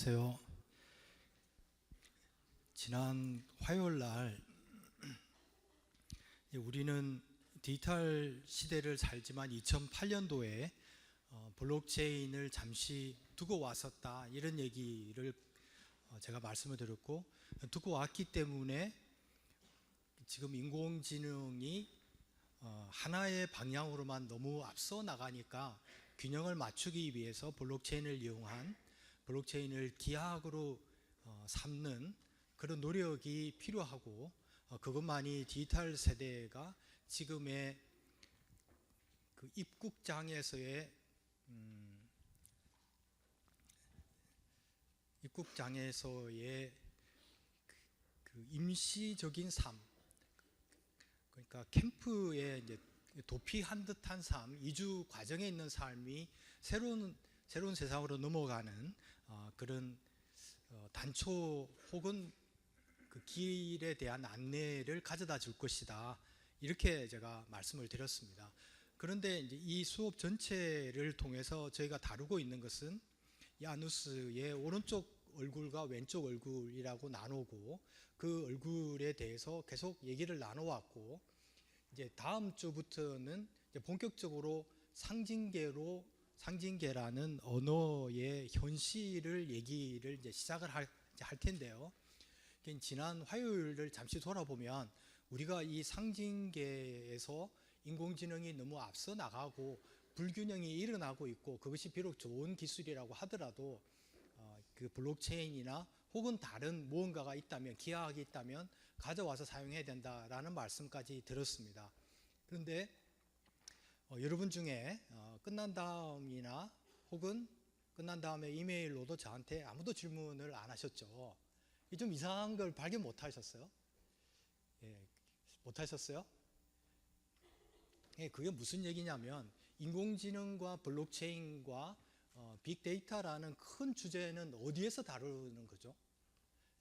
안녕하세요. 지난 화요일 날 우리는 디지털 시대를 살지만 2008년도에 블록체인을 잠시 두고 왔었다, 이런 얘기를 제가 말씀을 드렸고, 두고 왔기 때문에 지금 인공지능이 하나의 방향으로만 너무 앞서 나가니까 균형을 맞추기 위해서 블록체인을 이용한, 블록체인을 기하학으로 삼는 그런 노력이 필요하고, 그것만이 디지털 세대가 지금의 그 입국장에서의 그 임시적인 삶, 그러니까 캠프에 이제 도피한 듯한 삶, 이주 과정에 있는 삶이 새로운 세상으로 넘어가는 그런 단초 혹은 그 길에 대한 안내를 가져다 줄 것이다, 이렇게 제가 말씀을 드렸습니다. 그런데 이제 이 수업 전체를 통해서 저희가 다루고 있는 것은 야누스의 오른쪽 얼굴과 왼쪽 얼굴이라고 나누고, 그 얼굴에 대해서 계속 얘기를 나눠왔고, 이제 다음 주부터는 이제 본격적으로 상징계라는 언어의 현실을 얘기를 이제 시작을 할 텐데요. 지난 화요일을 잠시 돌아보면 우리가 이 상징계에서 인공지능이 너무 앞서 나가고 불균형이 일어나고 있고, 그것이 비록 좋은 기술이라고 하더라도 그 블록체인이나 혹은 다른 무언가가 있다면, 기하학이 있다면 가져와서 사용해야 된다라는 말씀까지 들었습니다. 그런데 여러분 중에 끝난 다음이나 혹은 끝난 다음에 이메일로도 저한테 아무도 질문을 안 하셨죠. 좀 이상한 걸 발견 못 하셨어요? 예, 못 하셨어요? 예, 그게 무슨 얘기냐면, 인공지능과 블록체인과 빅데이터라는 큰 주제는 어디에서 다루는 거죠?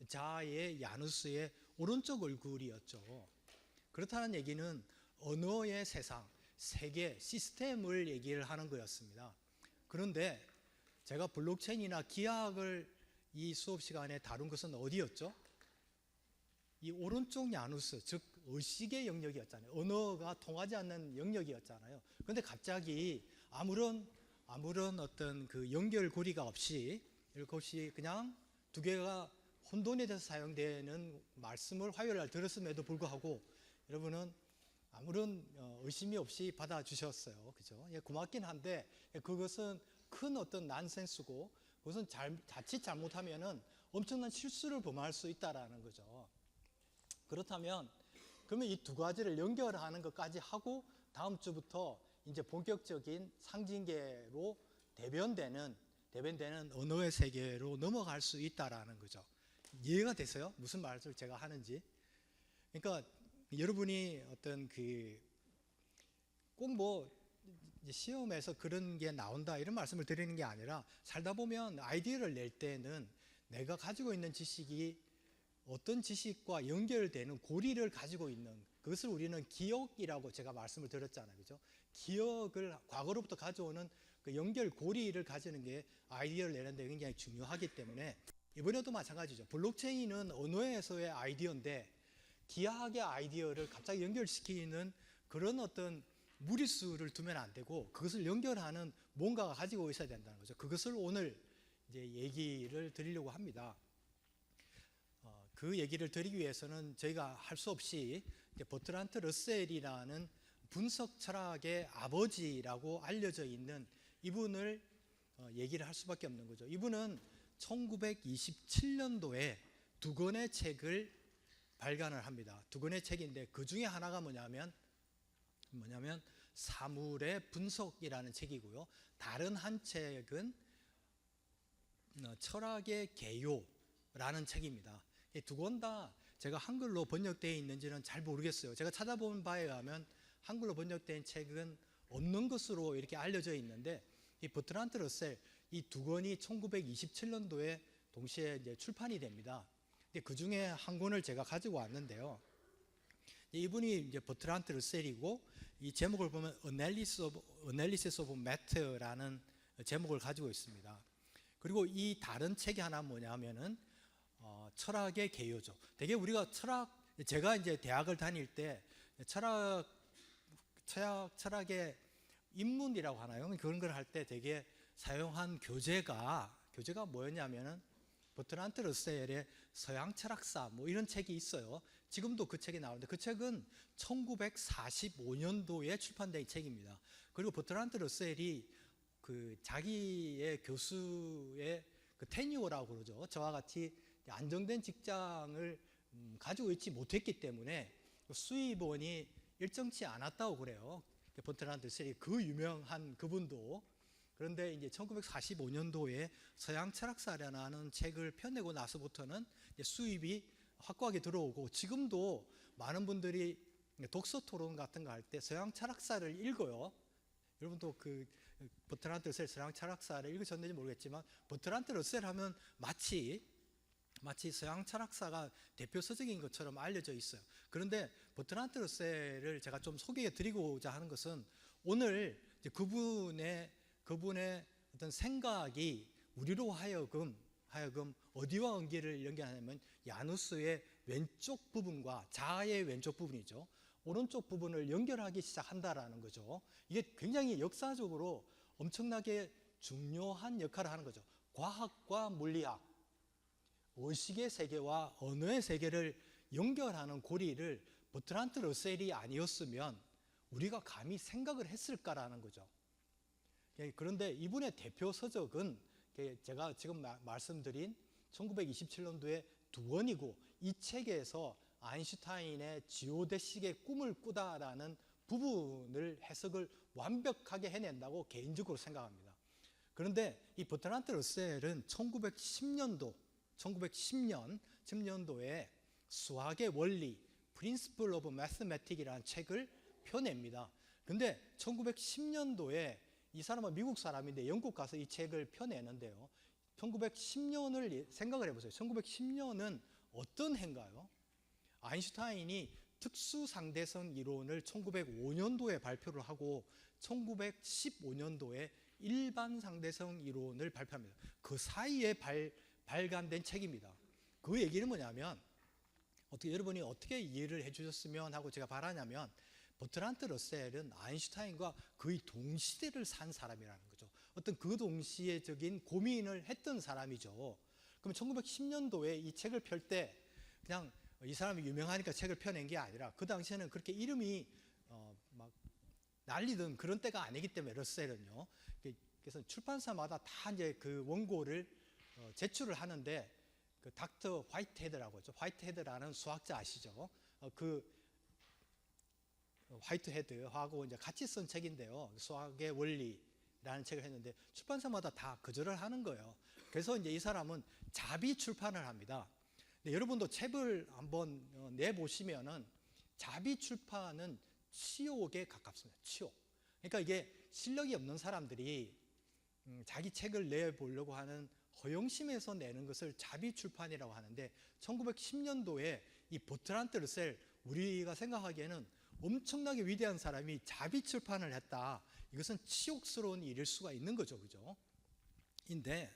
자의 야누스의 오른쪽 얼굴이었죠. 그렇다는 얘기는 언어의 세상, 세계, 시스템을 얘기를 하는 거였습니다. 그런데 제가 블록체인이나 기하학을 이 수업 시간에 다룬 것은 어디였죠? 이 오른쪽 야누스, 즉 의식의 영역이었잖아요. 언어가 통하지 않는 영역이었잖아요. 그런데 갑자기 아무런 어떤 그 연결고리가 없이 이것이 그냥 두 개가 혼돈이 돼서 사용되는 말씀을 화요일 날 들었음에도 불구하고 여러분은 아무런 의심이 없이 받아주셨어요. 그죠? 예, 고맙긴 한데 그것은 큰 어떤 난센스고, 그것은 자칫 잘못하면은 엄청난 실수를 범할 수 있다라는 거죠. 그렇다면 그러면 이 두 가지를 연결하는 것까지 하고 다음 주부터 이제 본격적인 상징계로 대변되는 언어의 세계로 넘어갈 수 있다라는 거죠. 이해가 되세요? 무슨 말을 제가 하는지. 그러니까 여러분이 어떤 꼭 뭐 시험에서 그런 게 나온다 이런 말씀을 드리는 게 아니라, 살다 보면 아이디어를 낼 때는 내가 가지고 있는 지식이 어떤 지식과 연결되는 고리를 가지고 있는, 그것을 우리는 기억이라고 제가 말씀을 드렸잖아요. 그죠? 기억을 과거로부터 가져오는 그 연결 고리를 가지는 게 아이디어를 내는데 굉장히 중요하기 때문에, 이번에도 마찬가지죠. 블록체인은 언어에서의 아이디어인데 기하학의 아이디어를 갑자기 연결시키는 그런 어떤 무리수를 두면 안 되고, 그것을 연결하는 뭔가가 가지고 있어야 된다는 거죠. 그것을 오늘 이제 얘기를 드리려고 합니다. 그 얘기를 드리기 위해서는 저희가 할 수 없이 버트란트 러셀이라는 분석 철학의 아버지라고 알려져 있는 이분을 얘기를 할 수밖에 없는 거죠. 이분은 1927년도에 두 권의 책을 발간을 합니다. 두 권의 책인데 그 중에 하나가 뭐냐면 사물의 분석이라는 책이고요. 다른 한 책은 철학의 개요라는 책입니다. 두 권 다 제가 한글로 번역되어 있는지는 잘 모르겠어요. 제가 찾아본 바에 의하면 한글로 번역된 책은 없는 것으로 이렇게 알려져 있는데, 이 버트란트 러셀 이 두 권이 1927년도에 동시에 이제 출판이 됩니다. 근데 그 중에 한 권을 제가 가지고 왔는데요. 이분이 이제 버트란트 러셀이고, 이 제목을 보면 Analysis of Matter라는 제목을 가지고 있습니다. 그리고 이 다른 책이 하나 뭐냐면은 철학의 개요죠. 되게 우리가 제가 이제 대학을 다닐 때 철학의 입문이라고 하나요? 그런 걸 할 때 되게 사용한 교재가 뭐였냐면은 버트란트 러셀의 서양 철학사 뭐 이런 책이 있어요. 지금도 그 책이 나오는데 그 책은 1945년도에 출판된 책입니다. 그리고 버트란트 러셀이 그 자기의 교수의 그 테뉴어라고 그러죠. 저와 같이 안정된 직장을 가지고 있지 못했기 때문에 수입원이 일정치 않았다고 그래요. 버트란트 러셀이 그 유명한 그분도. 그런데 이제 1945년도에 서양 철학사라는 책을 펴내고 나서부터는 수입이 확고하게 들어오고, 지금도 많은 분들이 독서 토론 같은 거 할 때 서양 철학사를 읽어요. 여러분도 그 버트란트 러셀 서양 철학사를 읽으셨는지 모르겠지만, 버트란트 러셀 하면 마치 서양 철학사가 대표 서적인 것처럼 알려져 있어요. 그런데 버트란트 러셀을 제가 좀 소개해 드리고자 하는 것은, 오늘 그분의 어떤 생각이 우리로 하여금 어디와 어디를 연결하냐면 야누스의 왼쪽 부분과 자아의 왼쪽 부분이죠. 오른쪽 부분을 연결하기 시작한다라는 거죠. 이게 굉장히 역사적으로 엄청나게 중요한 역할을 하는 거죠. 과학과 물리학, 의식의 세계와 언어의 세계를 연결하는 고리를 버트란트 러셀이 아니었으면 우리가 감히 생각을 했을까라는 거죠. 그런데 이분의 대표 서적은 제가 지금 말씀드린 1927년도에 두 권이고, 이 책에서 아인슈타인의 지오대식의 꿈을 꾸다라는 부분을 해석을 완벽하게 해낸다고 개인적으로 생각합니다. 그런데 이 버트란트 러셀은 1910년도에 수학의 원리, Principle of Mathematics이라는 책을 펴냅니다. 그런데 1910년도에 이 사람은 미국 사람인데 영국 가서 이 책을 펴내는데요. 1910년을 생각을 해보세요. 1910년은 어떤 해인가요? 아인슈타인이 특수상대성 이론을 1905년도에 발표를 하고 1915년도에 일반상대성 이론을 발표합니다. 그 사이에 발간된 책입니다. 그 얘기는 뭐냐면, 여러분이 어떻게 이해를 해주셨으면 하고 제가 바라냐면, 버트란트 러셀은 아인슈타인과 거의 동시대를 산 사람이라는 거죠. 어떤 그 동시에적인 고민을 했던 사람이죠. 그럼 1910년도에 이 책을 펼 때 그냥 이 사람이 유명하니까 책을 펴낸 게 아니라, 그 당시에는 그렇게 이름이 막 난리던 그런 때가 아니기 때문에, 러셀은요. 그래서 출판사마다 다 이제 그 원고를 제출을 하는데, 그 닥터 화이트헤드라고 하죠. 화이트헤드라는 수학자 아시죠? 그 화이트헤드하고 이제 같이 쓴 책인데요. 수학의 원리라는 책을 했는데 출판사마다 다 거절을 하는 거예요. 그래서 이제 이 사람은 자비 출판을 합니다. 여러분도 책을 한번 내보시면은 자비 출판은 치욕에 가깝습니다. 치욕. 그러니까 이게 실력이 없는 사람들이 자기 책을 내보려고 하는 허영심에서 내는 것을 자비 출판이라고 하는데, 1910년도에 이 버트란트 러셀, 우리가 생각하기에는 엄청나게 위대한 사람이 자비 출판을 했다. 이것은 치욕스러운 일일 수가 있는 거죠. 그죠? 인데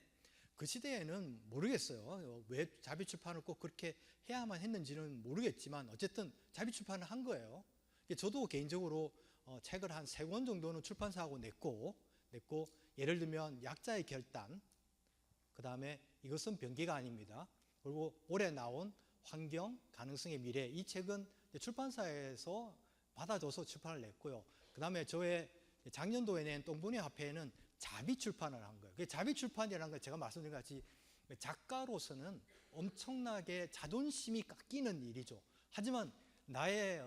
그 시대에는 모르겠어요. 왜 자비 출판을 꼭 그렇게 해야만 했는지는 모르겠지만, 어쨌든 자비 출판을 한 거예요. 저도 개인적으로 책을 한 3권 정도는 출판사하고 냈고, 예를 들면 약자의 결단, 그 다음에 이것은 변기가 아닙니다. 그리고 올해 나온 환경, 가능성의 미래, 이 책은 출판사에서 받아줘서 출판을 냈고요. 그 다음에 저의 작년도에 낸 똥분이 화폐에는 자비 출판을 한 거예요. 자비 출판이라는 건 제가 말씀드린 것 같이 작가로서는 엄청나게 자존심이 깎이는 일이죠. 하지만 나의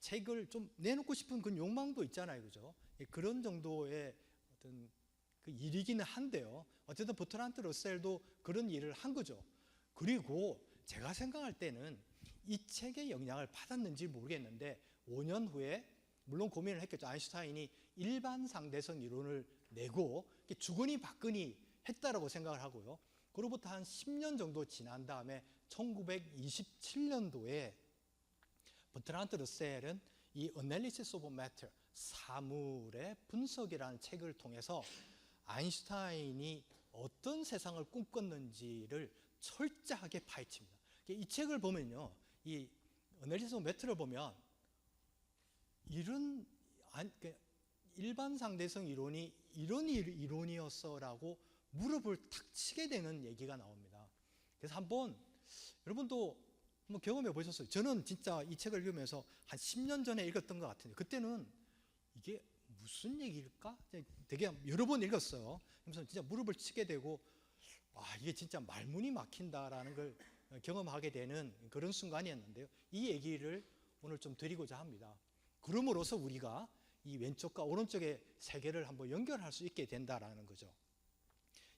책을 좀 내놓고 싶은 그런 욕망도 있잖아요. 그죠? 그런 정도의 어떤 그 일이기는 한데요. 어쨌든 버트란트 러셀도 그런 일을 한 거죠. 그리고 제가 생각할 때는 이 책의 영향을 받았는지 모르겠는데, 5년 후에 물론 고민을 했겠죠. 아인슈타인이 일반 상대성 이론을 내고 주거니 받거니 했다라고 생각을 하고요. 그로부터 한 10년 정도 지난 다음에 1927년도에 버트란트 러셀은 이 Analysis of Matter, 사물의 분석이라는 책을 통해서 아인슈타인이 어떤 세상을 꿈꿨는지를 철저하게 파헤칩니다. 이 책을 보면요, 이 어널리시스 오브 매터를 보면 이런 일반 상대성 이론이 이런 이론이었어라고 무릎을 탁 치게 되는 얘기가 나옵니다. 그래서 한번 여러분도 한번 경험해 보셨어요? 저는 진짜 이 책을 읽으면서 한 10년 전에 읽었던 것 같은데 그때는 이게 무슨 얘기일까? 되게 여러 번 읽었어요. 그래서 진짜 무릎을 치게 되고 이게 진짜 말문이 막힌다라는 걸 경험하게 되는 그런 순간이었는데요. 이 얘기를 오늘 좀 드리고자 합니다. 그럼으로써 우리가 이 왼쪽과 오른쪽의 세계를 한번 연결할 수 있게 된다라는 거죠.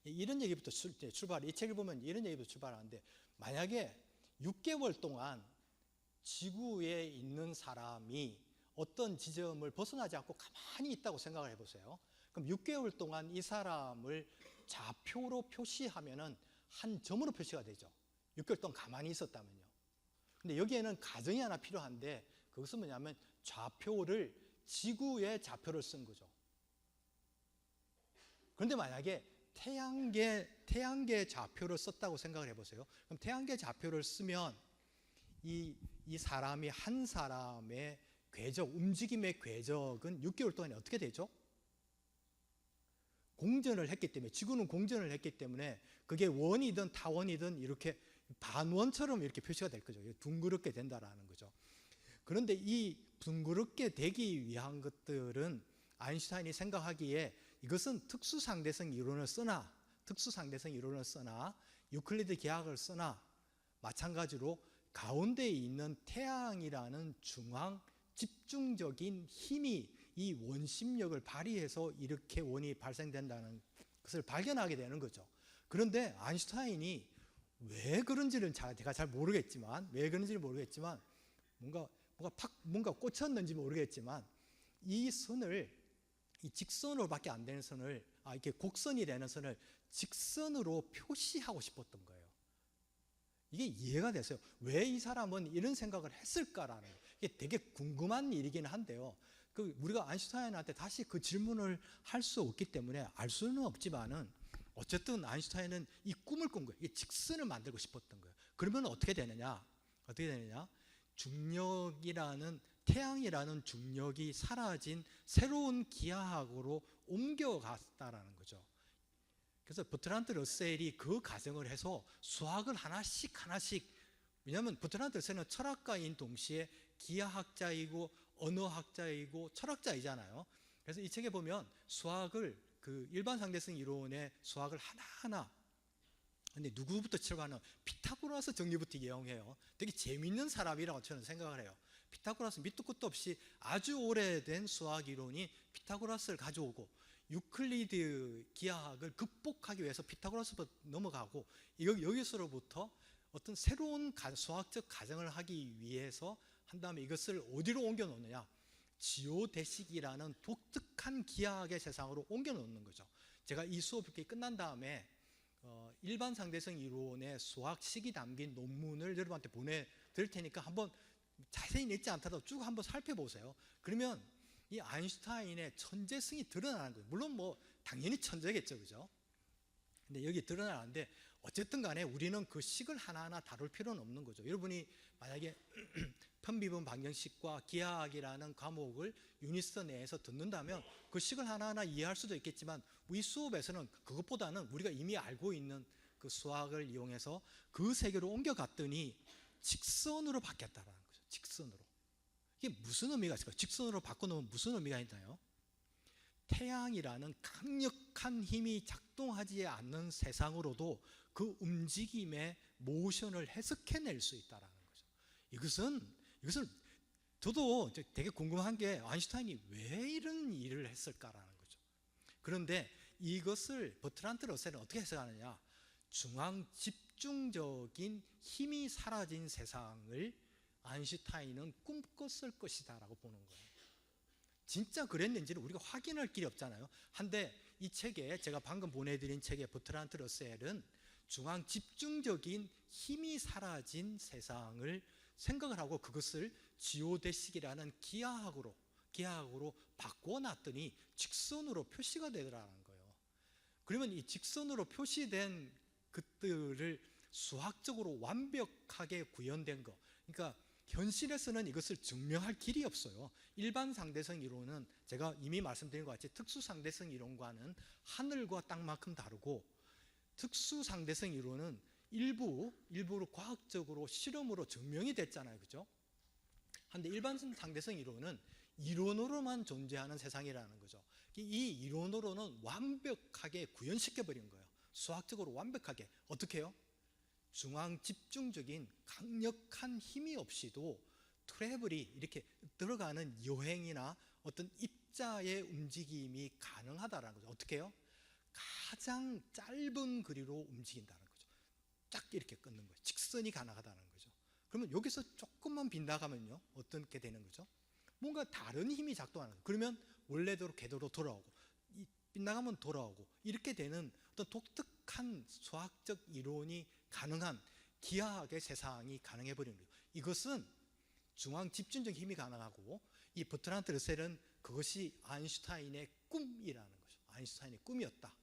이런 얘기부터 출발, 이 책을 보면 이런 얘기부터 출발하는데, 만약에 6개월 동안 지구에 있는 사람이 어떤 지점을 벗어나지 않고 가만히 있다고 생각을 해보세요. 그럼 6개월 동안 이 사람을 좌표로 표시하면은 한 점으로 표시가 되죠. 6개월 동안 가만히 있었다면요. 근데 여기에는 가정이 하나 필요한데, 그것은 뭐냐면 좌표를 지구의 좌표를 쓴 거죠. 그런데 만약에 태양계 좌표를 썼다고 생각을 해보세요. 그럼 태양계 좌표를 쓰면 이 사람이 한 사람의 궤적, 움직임의 궤적은 6개월 동안에 어떻게 되죠? 공전을 했기 때문에, 지구는 공전을 했기 때문에 그게 원이든 타원이든 이렇게 반원처럼 이렇게 표시가 될 거죠. 둥그렇게 된다라는 거죠. 그런데 이 둥그렇게 되기 위한 것들은 아인슈타인이 생각하기에 이것은 특수상대성 이론을 쓰나 유클리드 기하학을 쓰나 마찬가지로 가운데에 있는 태양이라는 중앙 집중적인 힘이 이 원심력을 발휘해서 이렇게 원이 발생된다는 것을 발견하게 되는 거죠. 그런데 아인슈타인이 왜 그런지는 제가 잘 모르겠지만, 뭔가 꽂혔는지 모르겠지만, 이 직선으로밖에 안 되는 선을, 이렇게 곡선이 되는 선을 직선으로 표시하고 싶었던 거예요. 이게 이해가 됐어요. 왜 이 사람은 이런 생각을 했을까라는, 이게 되게 궁금한 일이긴 한데요. 우리가 아인슈타인한테 다시 그 질문을 할 수 없기 때문에 알 수는 없지만은, 어쨌든 아인슈타인은 이 꿈을 꾼 거예요. 이 직선을 만들고 싶었던 거예요. 그러면 어떻게 되느냐? 태양이라는 중력이 사라진 새로운 기하학으로 옮겨갔다라는 거죠. 그래서 버트란드 러셀이 그 가정을 해서 수학을 하나씩, 왜냐하면 버트란드 러셀은 철학가인 동시에 기하학자이고 언어학자이고 철학자이잖아요. 그래서 이 책에 보면 수학을, 일반 상대성 이론의 수학을 하나하나, 근데 누구부터 출발하는, 피타고라스 정리부터 이용해요. 되게 재밌는 사람이라고 저는 생각을 해요. 피타고라스 밑도 끝도 없이 아주 오래된 수학 이론이 피타고라스를 가져오고, 유클리드 기하학을 극복하기 위해서 피타고라스부터 넘어가고, 여기서로부터 어떤 새로운 수학적 가정을 하기 위해서 한 다음에 이것을 어디로 옮겨 놓느냐? 지오대식이라는 독특한 기하학의 세상으로 옮겨 놓는 거죠. 제가 이 수업이 끝난 다음에 일반 상대성 이론의 수학식이 담긴 논문을 여러분한테 보내드릴 테니까 한번 자세히 읽지 않더라도 쭉 한번 살펴보세요. 그러면 이 아인슈타인의 천재성이 드러나는 거예요. 물론 당연히 천재겠죠, 그죠? 근데 여기 드러나는데, 어쨌든 간에 우리는 그 식을 하나하나 다룰 필요는 없는 거죠. 여러분이 만약에 편비분 방정식과 기하학이라는 과목을 유니스트 내에서 듣는다면 그 식을 하나하나 이해할 수도 있겠지만, 우리 수업에서는 그것보다는 우리가 이미 알고 있는 그 수학을 이용해서 그 세계로 옮겨갔더니 직선으로 바뀌었다라는 거죠. 직선으로. 이게 무슨 의미가 있을까요? 직선으로 바꿔놓으면 무슨 의미가 있나요? 태양이라는 강력한 힘이 작동하지 않는 세상으로도 그 움직임의 모션을 해석해낼 수 있다라는 거죠. 이것은 저도 되게 궁금한 게, 아인슈타인이 왜 이런 일을 했을까라는 거죠. 그런데 이것을 버트란드 러셀은 어떻게 해석하느냐? 중앙 집중적인 힘이 사라진 세상을 아인슈타인은 꿈꿨을 것이다라고 보는 거예요. 진짜 그랬는지는 우리가 확인할 길이 없잖아요. 한데 이 책에, 제가 방금 보내드린 책에 버트란드 러셀은 중앙 집중적인 힘이 사라진 세상을 생각을 하고 그것을 지오대식이라는 기하학으로 바꿔놨더니 직선으로 표시가 되더라는 거예요. 그러면 이 직선으로 표시된 것들을 수학적으로 완벽하게 구현된 거, 그러니까 현실에서는 이것을 증명할 길이 없어요. 일반 상대성 이론은 제가 이미 말씀드린 것 같이 특수 상대성 이론과는 하늘과 땅만큼 다르고, 특수 상대성 이론은 일부로 과학적으로 실험으로 증명이 됐잖아요, 그죠? 그런데 일반 상대성 이론은 이론으로만 존재하는 세상이라는 거죠. 이 이론으로는 완벽하게 구현시켜 버린 거예요. 수학적으로 완벽하게. 어떻게 해요? 중앙 집중적인 강력한 힘이 없이도 트래블이 이렇게 들어가는 여행이나 어떤 입자의 움직임이 가능하다는 거죠. 어떻게 해요? 가장 짧은 거리로 움직인다는 거죠. 딱 이렇게 끊는 거예요. 직선이 가능하다는 거죠. 그러면 여기서 조금만 빗나가면요, 어떻게 되는 거죠? 뭔가 다른 힘이 작동하는 거예요. 그러면 원래대로 궤도로 돌아오고, 빗나가면 돌아오고, 이렇게 되는 어떤 독특한 수학적 이론이 가능한 기하학의 세상이 가능해 버리는 거예요. 이것은 중앙 집중적 힘이 가능하고, 이 버트란드 러셀은 그것이 아인슈타인의 꿈이라는 거죠. 아인슈타인의 꿈이었다.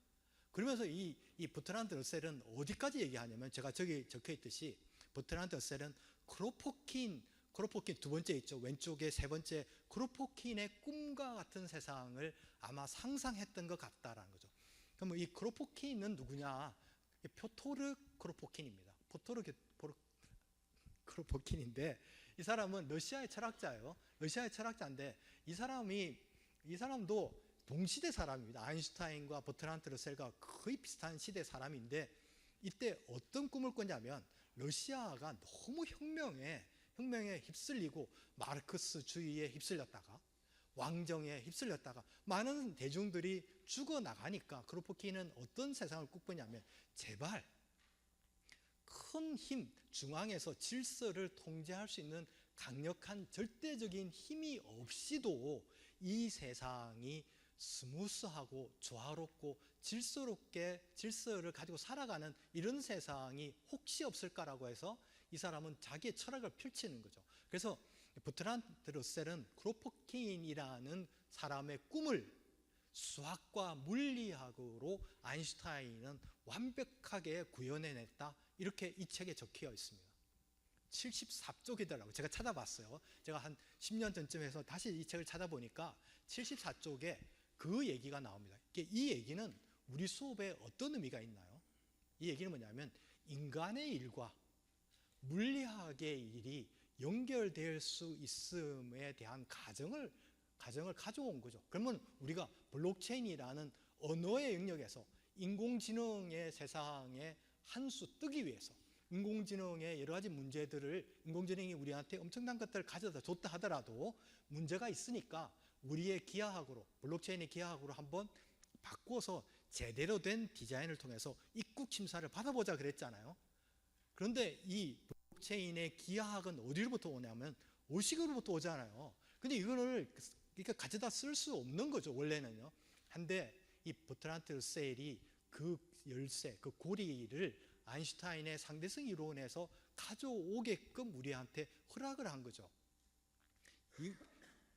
그러면서 이 버트란드 러셀은 어디까지 얘기하냐면, 제가 저기 적혀 있듯이 버트란드 러셀은 크로포킨 두 번째 있죠. 왼쪽에 세 번째, 크로포킨의 꿈과 같은 세상을 아마 상상했던 것 같다라는 거죠. 그럼 이 크로포킨은 누구냐? 표토르 크로포킨입니다. 크로포킨인데, 이 사람은 러시아의 철학자예요. 러시아의 철학자인데, 이 사람도 동시대 사람입니다. 아인슈타인과 버트란드 러셀과 거의 비슷한 시대 사람인데, 이때 어떤 꿈을 꿨냐면, 러시아가 너무 혁명에 휩쓸리고 마르크스주의에 휩쓸렸다가 왕정에 휩쓸렸다가 많은 대중들이 죽어나가니까 크로포킨은 어떤 세상을 꿈꾸냐면, 제발 큰 힘, 중앙에서 질서를 통제할 수 있는 강력한 절대적인 힘이 없이도 이 세상이 스무스하고 조화롭고 질서를 가지고 살아가는 이런 세상이 혹시 없을까라고 해서 이 사람은 자기의 철학을 펼치는 거죠. 그래서 버트란드 러셀은 크로포킨이라는 사람의 꿈을 수학과 물리학으로 아인슈타인은 완벽하게 구현해냈다, 이렇게 이 책에 적혀 있습니다. 74쪽이더라고요. 제가 찾아봤어요. 제가 한 10년 전쯤 해서 다시 이 책을 찾아보니까 74쪽에 그 얘기가 나옵니다. 이 얘기는 우리 수업에 어떤 의미가 있나요? 이 얘기는 뭐냐면, 인간의 일과 물리학의 일이 연결될 수 있음에 대한 가정을 가져온 거죠. 그러면 우리가 블록체인이라는 언어의 영역에서 인공지능의 세상에 한 수 뜨기 위해서, 인공지능의 여러 가지 문제들을, 인공지능이 우리한테 엄청난 것들을 가져다 줬다 하더라도 문제가 있으니까 우리의 기하학으로, 블록체인의 기하학으로 한번 바꿔서 제대로 된 디자인을 통해서 입국 심사를 받아보자 그랬잖아요. 그런데 이 블록체인의 기하학은 어디로부터 오냐면 오식으로부터 오잖아요. 근데 이거를 그러니까 가져다 쓸 수 없는 거죠, 원래는요. 한데 이 버트란드 러셀이 그 열쇠, 그 고리를 아인슈타인의 상대성 이론에서 가져오게끔 우리한테 허락을 한 거죠.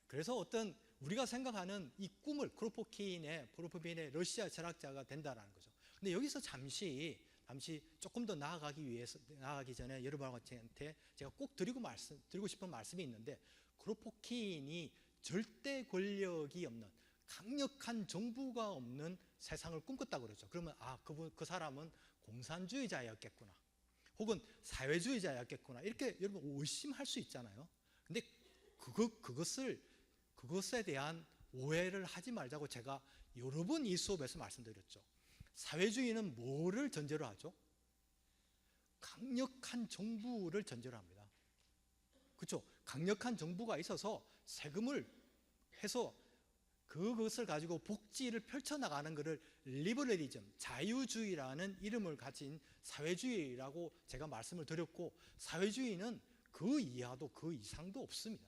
그래서 어떤 우리가 생각하는 이 꿈을, 크로포킨의 러시아 철학자가 된다라는 거죠. 근데 여기서 잠시 조금 더 나아가기 전에 여러분한테 제가 꼭 드리고 싶은 말씀이 있는데, 크로포킨이 절대 권력이 없는, 강력한 정부가 없는 세상을 꿈꿨다고 그러죠. 그러면 그 사람은 공산주의자였겠구나, 혹은 사회주의자였겠구나, 이렇게 여러분 의심할 수 있잖아요. 근데 그것에 대한 오해를 하지 말자고 제가 여러 번 이 수업에서 말씀드렸죠. 사회주의는 뭐를 전제로 하죠? 강력한 정부를 전제로 합니다. 그렇죠? 강력한 정부가 있어서 세금을 해서 그것을 가지고 복지를 펼쳐나가는 것을 리버러리즘, 자유주의라는 이름을 가진 사회주의라고 제가 말씀을 드렸고, 사회주의는 그 이하도 그 이상도 없습니다.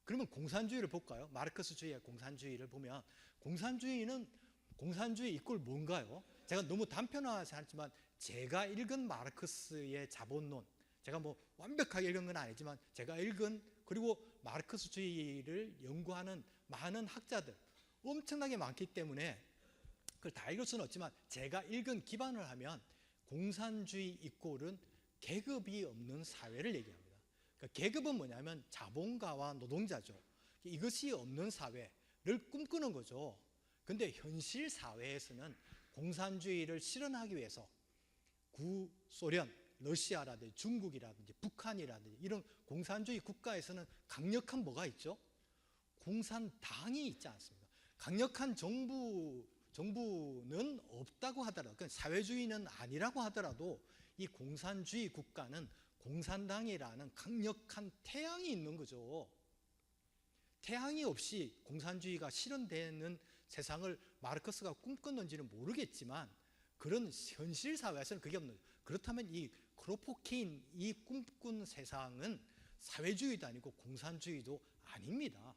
그러면 공산주의를 볼까요? 마르크스주의의 공산주의를 보면, 공산주의 이꼴 뭔가요? 제가 너무 단편화하지 않지만 제가 읽은 마르크스의 자본론, 제가 뭐 완벽하게 읽은 건 아니지만 제가 읽은, 그리고 마르크스주의를 연구하는 많은 학자들 엄청나게 많기 때문에, 그걸 다 읽을 수는 없지만 제가 읽은 기반을 하면 공산주의 이꼴은 계급이 없는 사회를 얘기합니다. 그러니까 계급은 뭐냐면 자본가와 노동자죠. 이것이 없는 사회를 꿈꾸는 거죠. 근데 현실 사회에서는 공산주의를 실현하기 위해서 구소련, 러시아라든지 중국이라든지 북한이라든지 이런 공산주의 국가에서는 강력한 뭐가 있죠? 공산당이 있지 않습니까? 강력한 정부는 없다고 하더라도, 그러니까 사회주의는 아니라고 하더라도 이 공산주의 국가는 공산당이라는 강력한 태양이 있는 거죠. 태양이 없이 공산주의가 실현되는 세상을 마르크스가 꿈꿨는지는 모르겠지만 그런 현실 사회에서는 그게 없는 거죠. 그렇다면 이 크로포케인이 꿈꾼 세상은 사회주의도 아니고 공산주의도 아닙니다.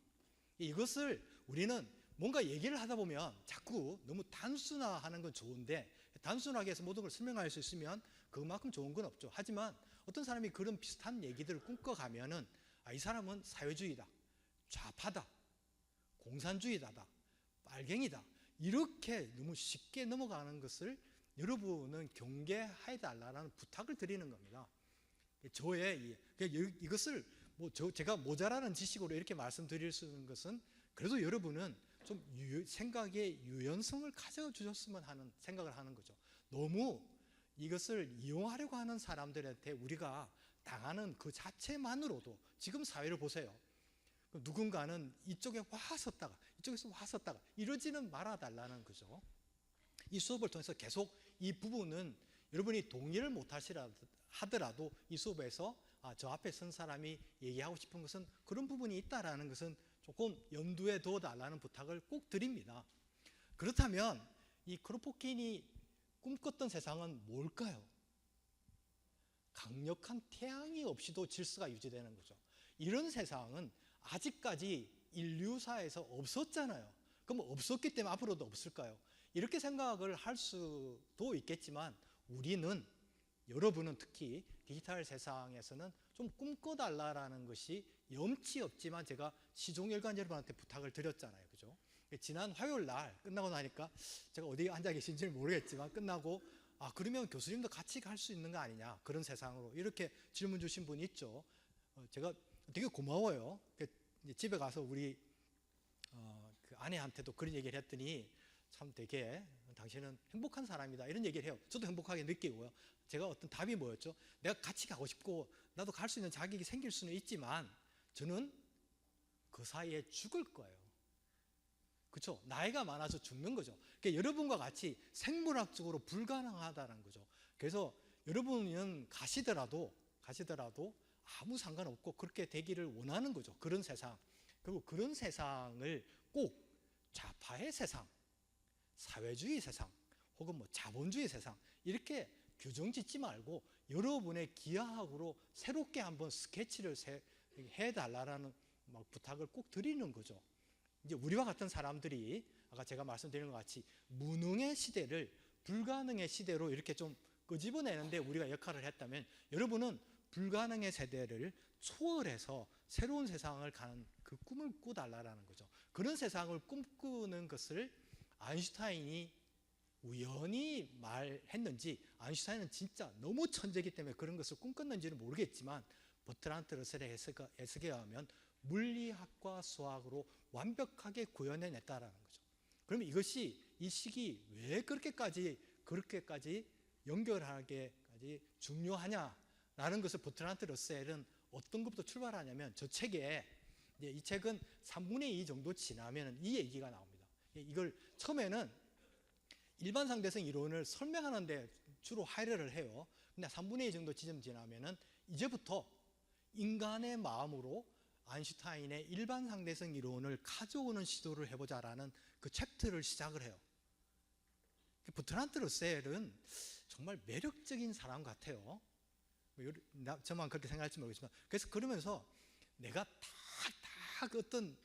이것을 우리는 뭔가 얘기를 하다 보면 자꾸 너무 단순화하는 건 좋은데, 단순하게 해서 모든 걸 설명할 수 있으면 그만큼 좋은 건 없죠. 하지만 어떤 사람이 그런 비슷한 얘기들을 꿈꿔가면은 이 사람은 사회주의다, 좌파다, 공산주의자다, 빨갱이다, 이렇게 너무 쉽게 넘어가는 것을 여러분은 경계해 달라는 부탁을 드리는 겁니다. 저의 이것을 제가 모자라는 지식으로 이렇게 말씀드릴 수 있는 것은 그래도 여러분은 좀 생각의 유연성을 가져주셨으면 하는 생각을 하는 거죠. 너무 이것을 이용하려고 하는 사람들한테 우리가 당하는 그 자체만으로도, 지금 사회를 보세요. 누군가는 이쪽에 와 섰다가 이쪽에서 와 섰다가 이러지는 말아달라는 거죠. 이 수업을 통해서 계속 이 부분은 여러분이 동의를 못 하더라도 이 수업에서 저 앞에 선 사람이 얘기하고 싶은 것은 그런 부분이 있다라는 것은 조금 염두에 둬달라는 부탁을 꼭 드립니다. 그렇다면 이 크로포킨이 꿈꿨던 세상은 뭘까요? 강력한 태양이 없이도 질서가 유지되는 거죠. 이런 세상은 아직까지 인류사에서 없었잖아요. 그럼 없었기 때문에 앞으로도 없을까요? 이렇게 생각을 할 수도 있겠지만 우리는, 여러분은 특히 디지털 세상에서는 좀 꿈꿔달라는 것이 염치 없지만 제가 시종일관 여러분한테 부탁을 드렸잖아요. 그죠? 지난 화요일 날 끝나고 나니까 제가 어디 앉아 계신지는 모르겠지만 끝나고 그러면 교수님도 같이 갈 수 있는 거 아니냐, 그런 세상으로 이렇게 질문 주신 분이 있죠. 제가 되게 고마워요. 집에 가서 우리 그 아내한테도 그런 얘기를 했더니 참 되게 당신은 행복한 사람이다 이런 얘기를 해요. 저도 행복하게 느끼고요. 제가 어떤 답이 뭐였죠? 내가 같이 가고 싶고 나도 갈 수 있는 자격이 생길 수는 있지만 저는 그 사이에 죽을 거예요. 그렇죠? 나이가 많아서 죽는 거죠. 그러니까 여러분과 같이 생물학적으로 불가능하다는 거죠. 그래서 여러분은 가시더라도 아무 상관없고 그렇게 되기를 원하는 거죠. 그런 세상. 그리고 그런 세상을 꼭 좌파의 세상, 사회주의 세상, 혹은 뭐 자본주의 세상 이렇게 규정 짓지 말고 여러분의 기하학으로 새롭게 한번 스케치를 해달라는 부탁을 꼭 드리는 거죠. 이제 우리와 같은 사람들이 아까 제가 말씀드린 것 같이 무능의 시대를 불가능의 시대로 이렇게 좀 끄집어내는데 우리가 역할을 했다면 여러분은 불가능의 세대를 초월해서 새로운 세상을 가는 그 꿈을 꾸달라는 거죠. 그런 세상을 꿈꾸는 것을 아인슈타인이 우연히 말했는지, 아인슈타인은 진짜 너무 천재이기 때문에 그런 것을 꿈꿨는지는 모르겠지만 버트란트 러셀의 해석에 의하면 물리학과 수학으로 완벽하게 구현해냈다라는 거죠. 그러면 이것이 이 시기 왜 그렇게까지 연결하게까지 중요하냐라는 것을 버트란트 러셀은 어떤 것부터 출발하냐면 저 책에, 이 책은 3분의 2 정도 지나면 이 얘기가 나옵니다. 이걸 처음에는 일반 상대성 이론을 설명하는데 주로 할애를 해요. 근데 3분의 2 정도 지점 지나면은 이제부터 인간의 마음으로 아인슈타인의 일반 상대성 이론을 가져오는 시도를 해보자라는 그 챕터를 시작을 해요. 버트란트 러셀은 정말 매력적인 사람 같아요. 저만 그렇게 생각할지 모르겠지만, 그래서 그러면서 내가 어떤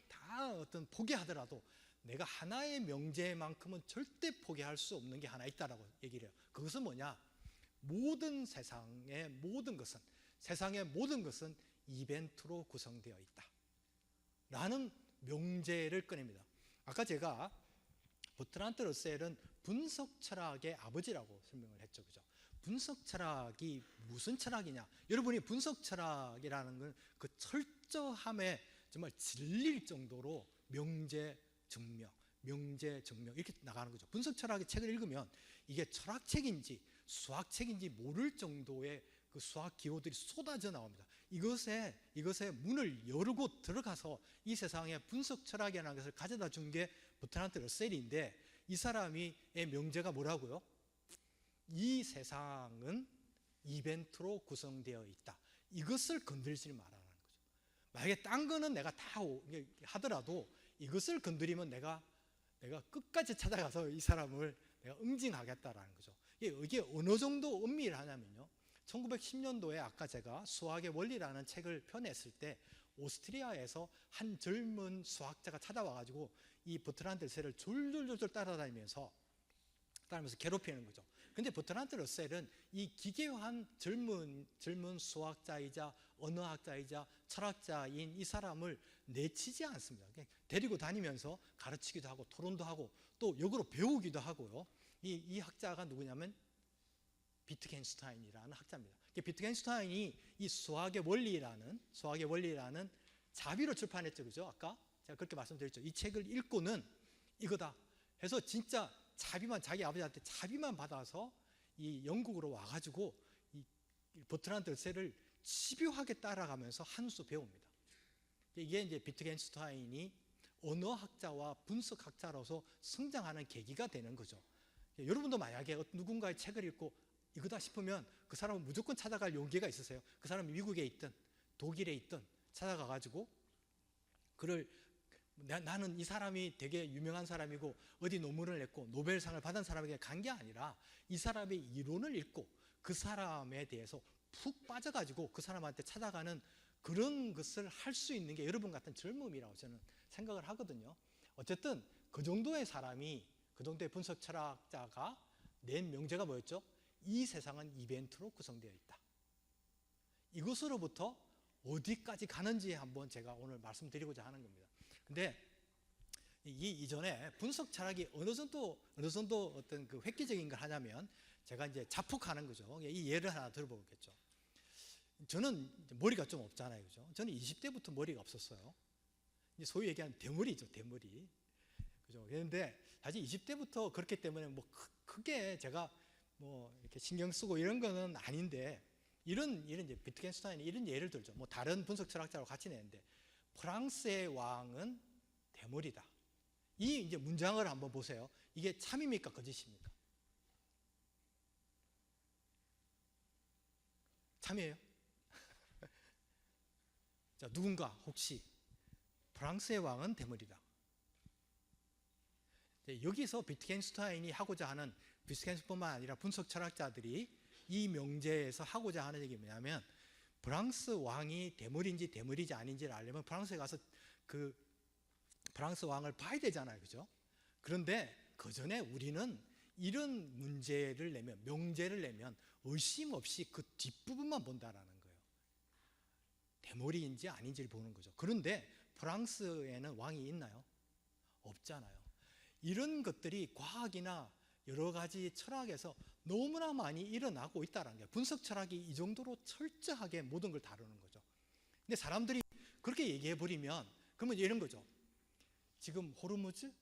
포기하더라도 내가 하나의 명제만큼은 절대 포기할 수 없는 게 하나 있다라고 얘기를 해요. 그것은 뭐냐? 세상의 모든 것은 이벤트로 구성되어 있다 라는 명제를 꺼냅니다. 아까 제가 버트란트 러셀은 분석 철학의 아버지라고 설명을 했죠. 그죠? 분석 철학이 무슨 철학이냐? 여러분이 분석 철학이라는 건 그 철저함에 정말 질릴 정도로 명제, 증명 이렇게 나가는 거죠. 분석 철학의 책을 읽으면 이게 철학책인지 수학책인지 모를 정도의 그 수학 기호들이 쏟아져 나옵니다. 이것에 문을 열고 들어가서 이 세상에 분석 철학이라는 것을 가져다 준 게 버트란드 러셀인데, 이 사람의 명제가 뭐라고요? 이 세상은 이벤트로 구성되어 있다. 이것을 건들지 말아라는 거죠. 만약에 딴 거는 내가 다 하더라도 이것을 건드리면 내가 끝까지 찾아가서 이 사람을 내가 응징하겠다라는 거죠. 이게 어느 정도 은밀하냐면요, 1910년도에 아까 제가 수학의 원리라는 책을 펴냈을 때 오스트리아에서 한 젊은 수학자가 찾아와가지고 이 버트란드 러셀을 졸졸졸 따라다니면서 괴롭히는 거죠. 근데 버트란드 러셀은 이 기괴한 젊은 수학자이자 언어학자이자 철학자인 이 사람을 내치지 않습니다. 데리고 다니면서 가르치기도 하고 토론도 하고 또 역으로 배우기도 하고요. 이 학자가 누구냐면 비트겐슈타인이라는 학자입니다. 비트겐슈타인이 이 수학의 원리라는 자비로 출판했죠. 그죠? 아까 제가 그렇게 말씀드렸죠. 이 책을 읽고는 이거다 해서 진짜 자기 아버지한테 자비만 받아서 이 영국으로 와가지고 이 버트란드 러셀을 집요하게 따라가면서 한 수 배웁니다. 이게 이제 비트겐슈타인이 언어학자와 분석학자로서 성장하는 계기가 되는 거죠. 여러분도 만약에 누군가의 책을 읽고 이거다 싶으면 그 사람은 무조건 찾아갈 용기가 있으세요? 그 사람이 미국에 있든 독일에 있든 찾아가가지고 나는 이 사람이 되게 유명한 사람이고 어디 논문을 냈고 노벨상을 받은 사람에게 간 게 아니라 이 사람의 이론을 읽고 그 사람에 대해서 푹 빠져가지고 그 사람한테 찾아가는 그런 것을 할 수 있는 게 여러분 같은 젊음이라고 저는 생각을 하거든요. 어쨌든 그 정도의 분석 철학자가 낸 명제가 뭐였죠? 이 세상은 이벤트로 구성되어 있다. 이것으로부터 어디까지 가는지 한번 제가 오늘 말씀드리고자 하는 겁니다. 근데 이전에 분석 철학이 어느 정도 어떤 그 획기적인 걸 하냐면 제가 이제 자폭하는 거죠. 이 예를 하나 들어보겠죠. 저는 머리가 좀 없잖아요. 그죠? 저는 20대부터 머리가 없었어요. 소위 얘기하는 대머리죠, 대머리. 그죠? 그런데 사실 20대부터 그렇기 때문에 뭐 크게 제가 뭐 이렇게 신경 쓰고 이런 거는 아닌데, 이런 이제 비트겐슈타인이 이런 예를 들죠. 뭐 다른 분석 철학자로 같이 내는데, 프랑스의 왕은 대머리다. 이 이제 문장을 한번 보세요. 이게 참입니까, 거짓입니까? 참이에요? 자, 누군가 혹시 프랑스의 왕은 대머리다. 여기서 비트겐슈타인이 하고자 하는, 비트겐슈뿐만 아니라 분석 철학자들이 이 명제에서 하고자 하는 얘기 뭐냐면, 프랑스 왕이 대머리인지 대머리지 아닌지를 알려면 프랑스에 가서 그 프랑스 왕을 봐야 되잖아요. 그죠? 그런데 그 전에 우리는 이런 명제를 내면 의심 없이 그 뒷부분만 본다라는 거예요. 대머리인지 아닌지를 보는 거죠. 그런데 프랑스에는 왕이 있나요? 없잖아요. 이런 것들이 과학이나 여러 가지 철학에서 너무나 많이 일어나고 있다는 거예요. 분석 철학이 이 정도로 철저하게 모든 걸 다루는 거죠. 근데 사람들이 그렇게 얘기해 버리면 그러면 이런 거죠. 지금 호르무즈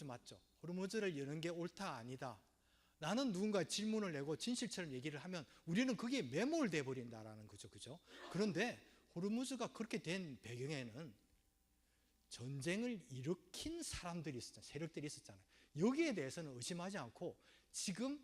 맞죠? 호르무즈를 여는 게 옳다 아니다. 나는 누군가 질문을 내고 진실처럼 얘기를 하면 우리는 거기에 매몰돼 버린다라는 거죠. 그죠? 그런데 호르무즈가 그렇게 된 배경에는 전쟁을 일으킨 사람들이 있었잖아요. 세력들이 있었잖아요. 여기에 대해서는 의심하지 않고 지금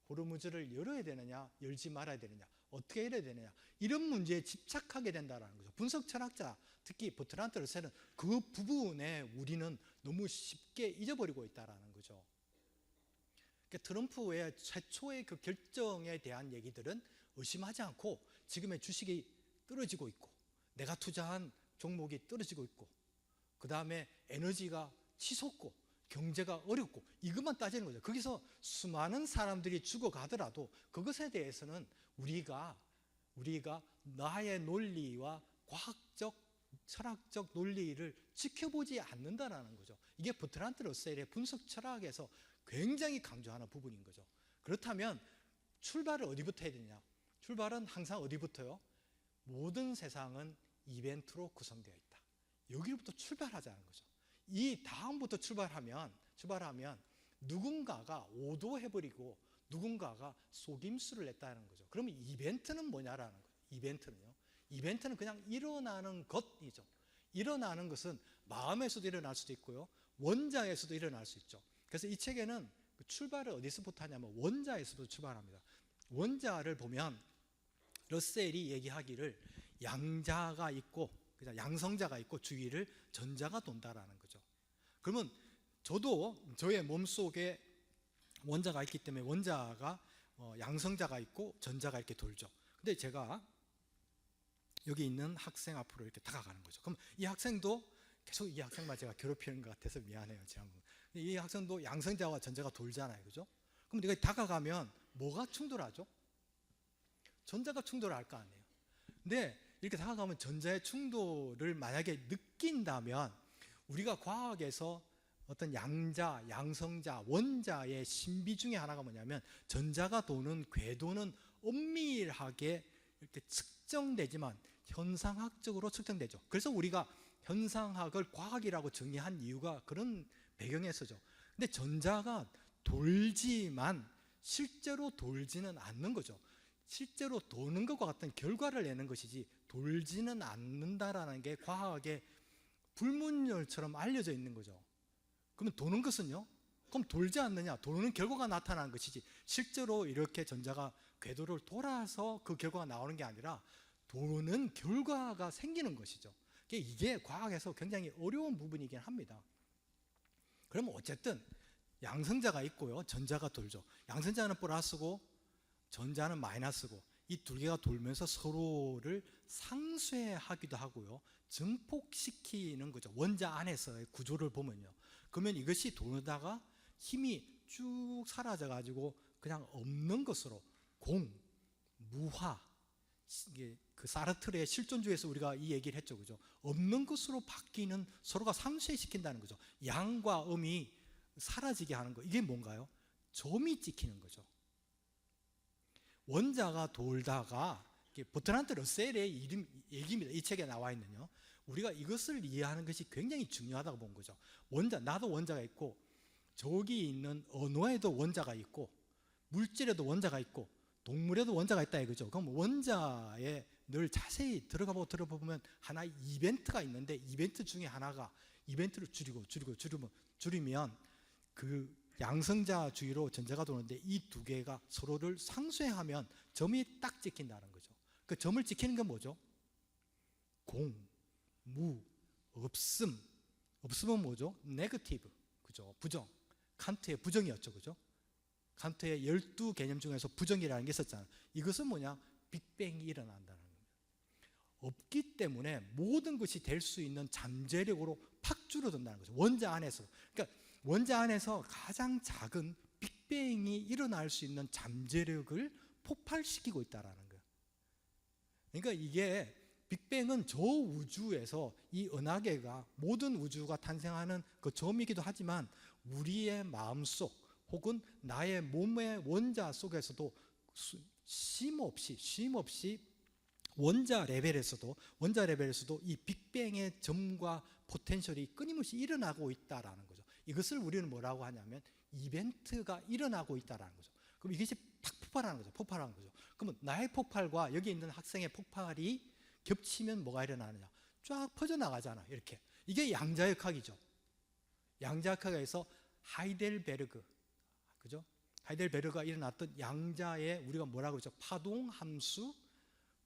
호르무즈를 열어야 되느냐 열지 말아야 되느냐 어떻게 해야 되느냐 이런 문제에 집착하게 된다는 거죠. 분석 철학자 특히 버트란드 러셀은 그 부분에 우리는 너무 쉽게 잊어버리고 있다는 거죠. 그러니까 트럼프의 최초의 그 결정에 대한 얘기들은 의심하지 않고 지금의 주식이 떨어지고 있고 내가 투자한 종목이 떨어지고 있고 그 다음에 에너지가 치솟고 경제가 어렵고 이것만 따지는 거죠. 거기서 수많은 사람들이 죽어가더라도 그것에 대해서는 우리가 나의 논리와 과학적 철학적 논리를 지켜보지 않는다라는 거죠. 이게 버트란드 러셀의 분석 철학에서 굉장히 강조하는 부분인 거죠. 그렇다면 출발을 어디부터 해야 되냐? 출발은 항상 어디부터요? 모든 세상은 이벤트로 구성되어 있다. 여기부터 출발하자는 거죠. 이 다음부터 출발하면 누군가가 오도해버리고 누군가가 속임수를 냈다는 거죠. 그러면 이벤트는 뭐냐라는 거예요. 이벤트는 그냥 일어나는 것이죠. 일어나는 것은 마음에서도 일어날 수도 있고요, 원자에서도 일어날 수 있죠. 그래서 이 책에는 출발을 어디서부터 하냐면 원자에서부터 출발합니다. 원자를 보면 러셀이 얘기하기를 양자가 있고 양성자가 있고 주위를 전자가 돈다라는 거죠. 그러면 저도 저의 몸속에 원자가 있기 때문에 원자가 양성자가 있고 전자가 이렇게 돌죠. 근데 제가 여기 있는 학생 앞으로 이렇게 다가가는 거죠. 그럼 이 학생도 계속 이 학생만 제가 괴롭히는 것 같아서 미안해요. 이 학생도 양성자와 전자가 돌잖아요. 그죠? 그럼 내가 다가가면 뭐가 충돌하죠? 전자가 충돌할 거 아니에요. 근데 이렇게 다가가면 전자의 충돌을 만약에 느낀다면 우리가 과학에서 어떤 양자, 양성자, 원자의 신비 중에 하나가 뭐냐면 전자가 도는 궤도는 엄밀하게 이렇게 측정되지만 현상학적으로 측정되죠. 그래서 우리가 현상학을 과학이라고 정의한 이유가 그런 배경에서죠. 근데 전자가 돌지만 실제로 돌지는 않는 거죠. 실제로 도는 것과 같은 결과를 내는 것이지 돌지는 않는다라는 게 과학의 불문율처럼 알려져 있는 거죠. 그러면 도는 것은요? 그럼 돌지 않느냐? 도는 결과가 나타나는 것이지 실제로 이렇게 전자가 궤도를 돌아서 그 결과가 나오는 게 아니라 도는 결과가 생기는 것이죠. 이게 과학에서 굉장히 어려운 부분이긴 합니다. 그러면 어쨌든 양성자가 있고요, 전자가 돌죠. 양성자는 플러스고 전자는 마이너스고 이 두 개가 돌면서 서로를 상쇄하기도 하고요, 증폭시키는 거죠. 원자 안에서의 구조를 보면요. 그러면 이것이 돌다가 힘이 쭉 사라져 가지고 그냥 없는 것으로 공, 무화, 그 사르트르의 실존주의에서 우리가 이 얘기를 했죠. 그죠? 없는 것으로 바뀌는, 서로가 상쇄시킨다는 거죠. 양과 음이 사라지게 하는 거. 이게 뭔가요? 점이 찍히는 거죠. 원자가 돌다가 버트란트 러셀의 얘기입니다. 이 책에 나와 있는요. 우리가 이것을 이해하는 것이 굉장히 중요하다고 본 거죠. 나도 원자가 있고 저기 있는 언어에도 원자가 있고 물질에도 원자가 있고 동물에도 원자가 있다 이거죠. 그럼 원자에 늘 자세히 들어보면 하나의 이벤트가 있는데 이벤트 중에 하나가 이벤트를 줄이면 그 양성자 주위로 전자가 도는데 이 두 개가 서로를 상쇄하면 점이 딱 찍힌다는 거죠. 그 점을 찍히는 건 뭐죠? 공, 무, 없음. 없음은 뭐죠? 네거티브. 그죠? 부정. 칸트의 부정이었죠. 그죠? 칸트의 12개념 중에서 부정이라는 게 있었잖아요. 이것은 뭐냐? 빅뱅이 일어난다는 겁니다. 없기 때문에 모든 것이 될 수 있는 잠재력으로 팍 줄어든다는 거죠. 원자 안에서. 그러니까 원자 안에서 가장 작은 빅뱅이 일어날 수 있는 잠재력을 폭발시키고 있다는 거예요. 그러니까 이게 빅뱅은 저 우주에서 이 은하계가 모든 우주가 탄생하는 그 점이기도 하지만 우리의 마음속 혹은 나의 몸의 원자 속에서도 쉼없이 원자 레벨에서도 이 빅뱅의 점과 포텐셜이 끊임없이 일어나고 있다라는 거죠. 이것을 우리는 뭐라고 하냐면 이벤트가 일어나고 있다라는 거죠. 그럼 이것이 팍 폭발하는 거죠. 그러면 나의 폭발과 여기 있는 학생의 폭발이 겹치면 뭐가 일어나느냐? 쫙 퍼져나가잖아. 이렇게. 이게 양자역학이죠. 양자역학에서 하이델베르그, 그죠? 하이델베르그가 일어났던 양자의 우리가 뭐라고 그러죠? 파동 함수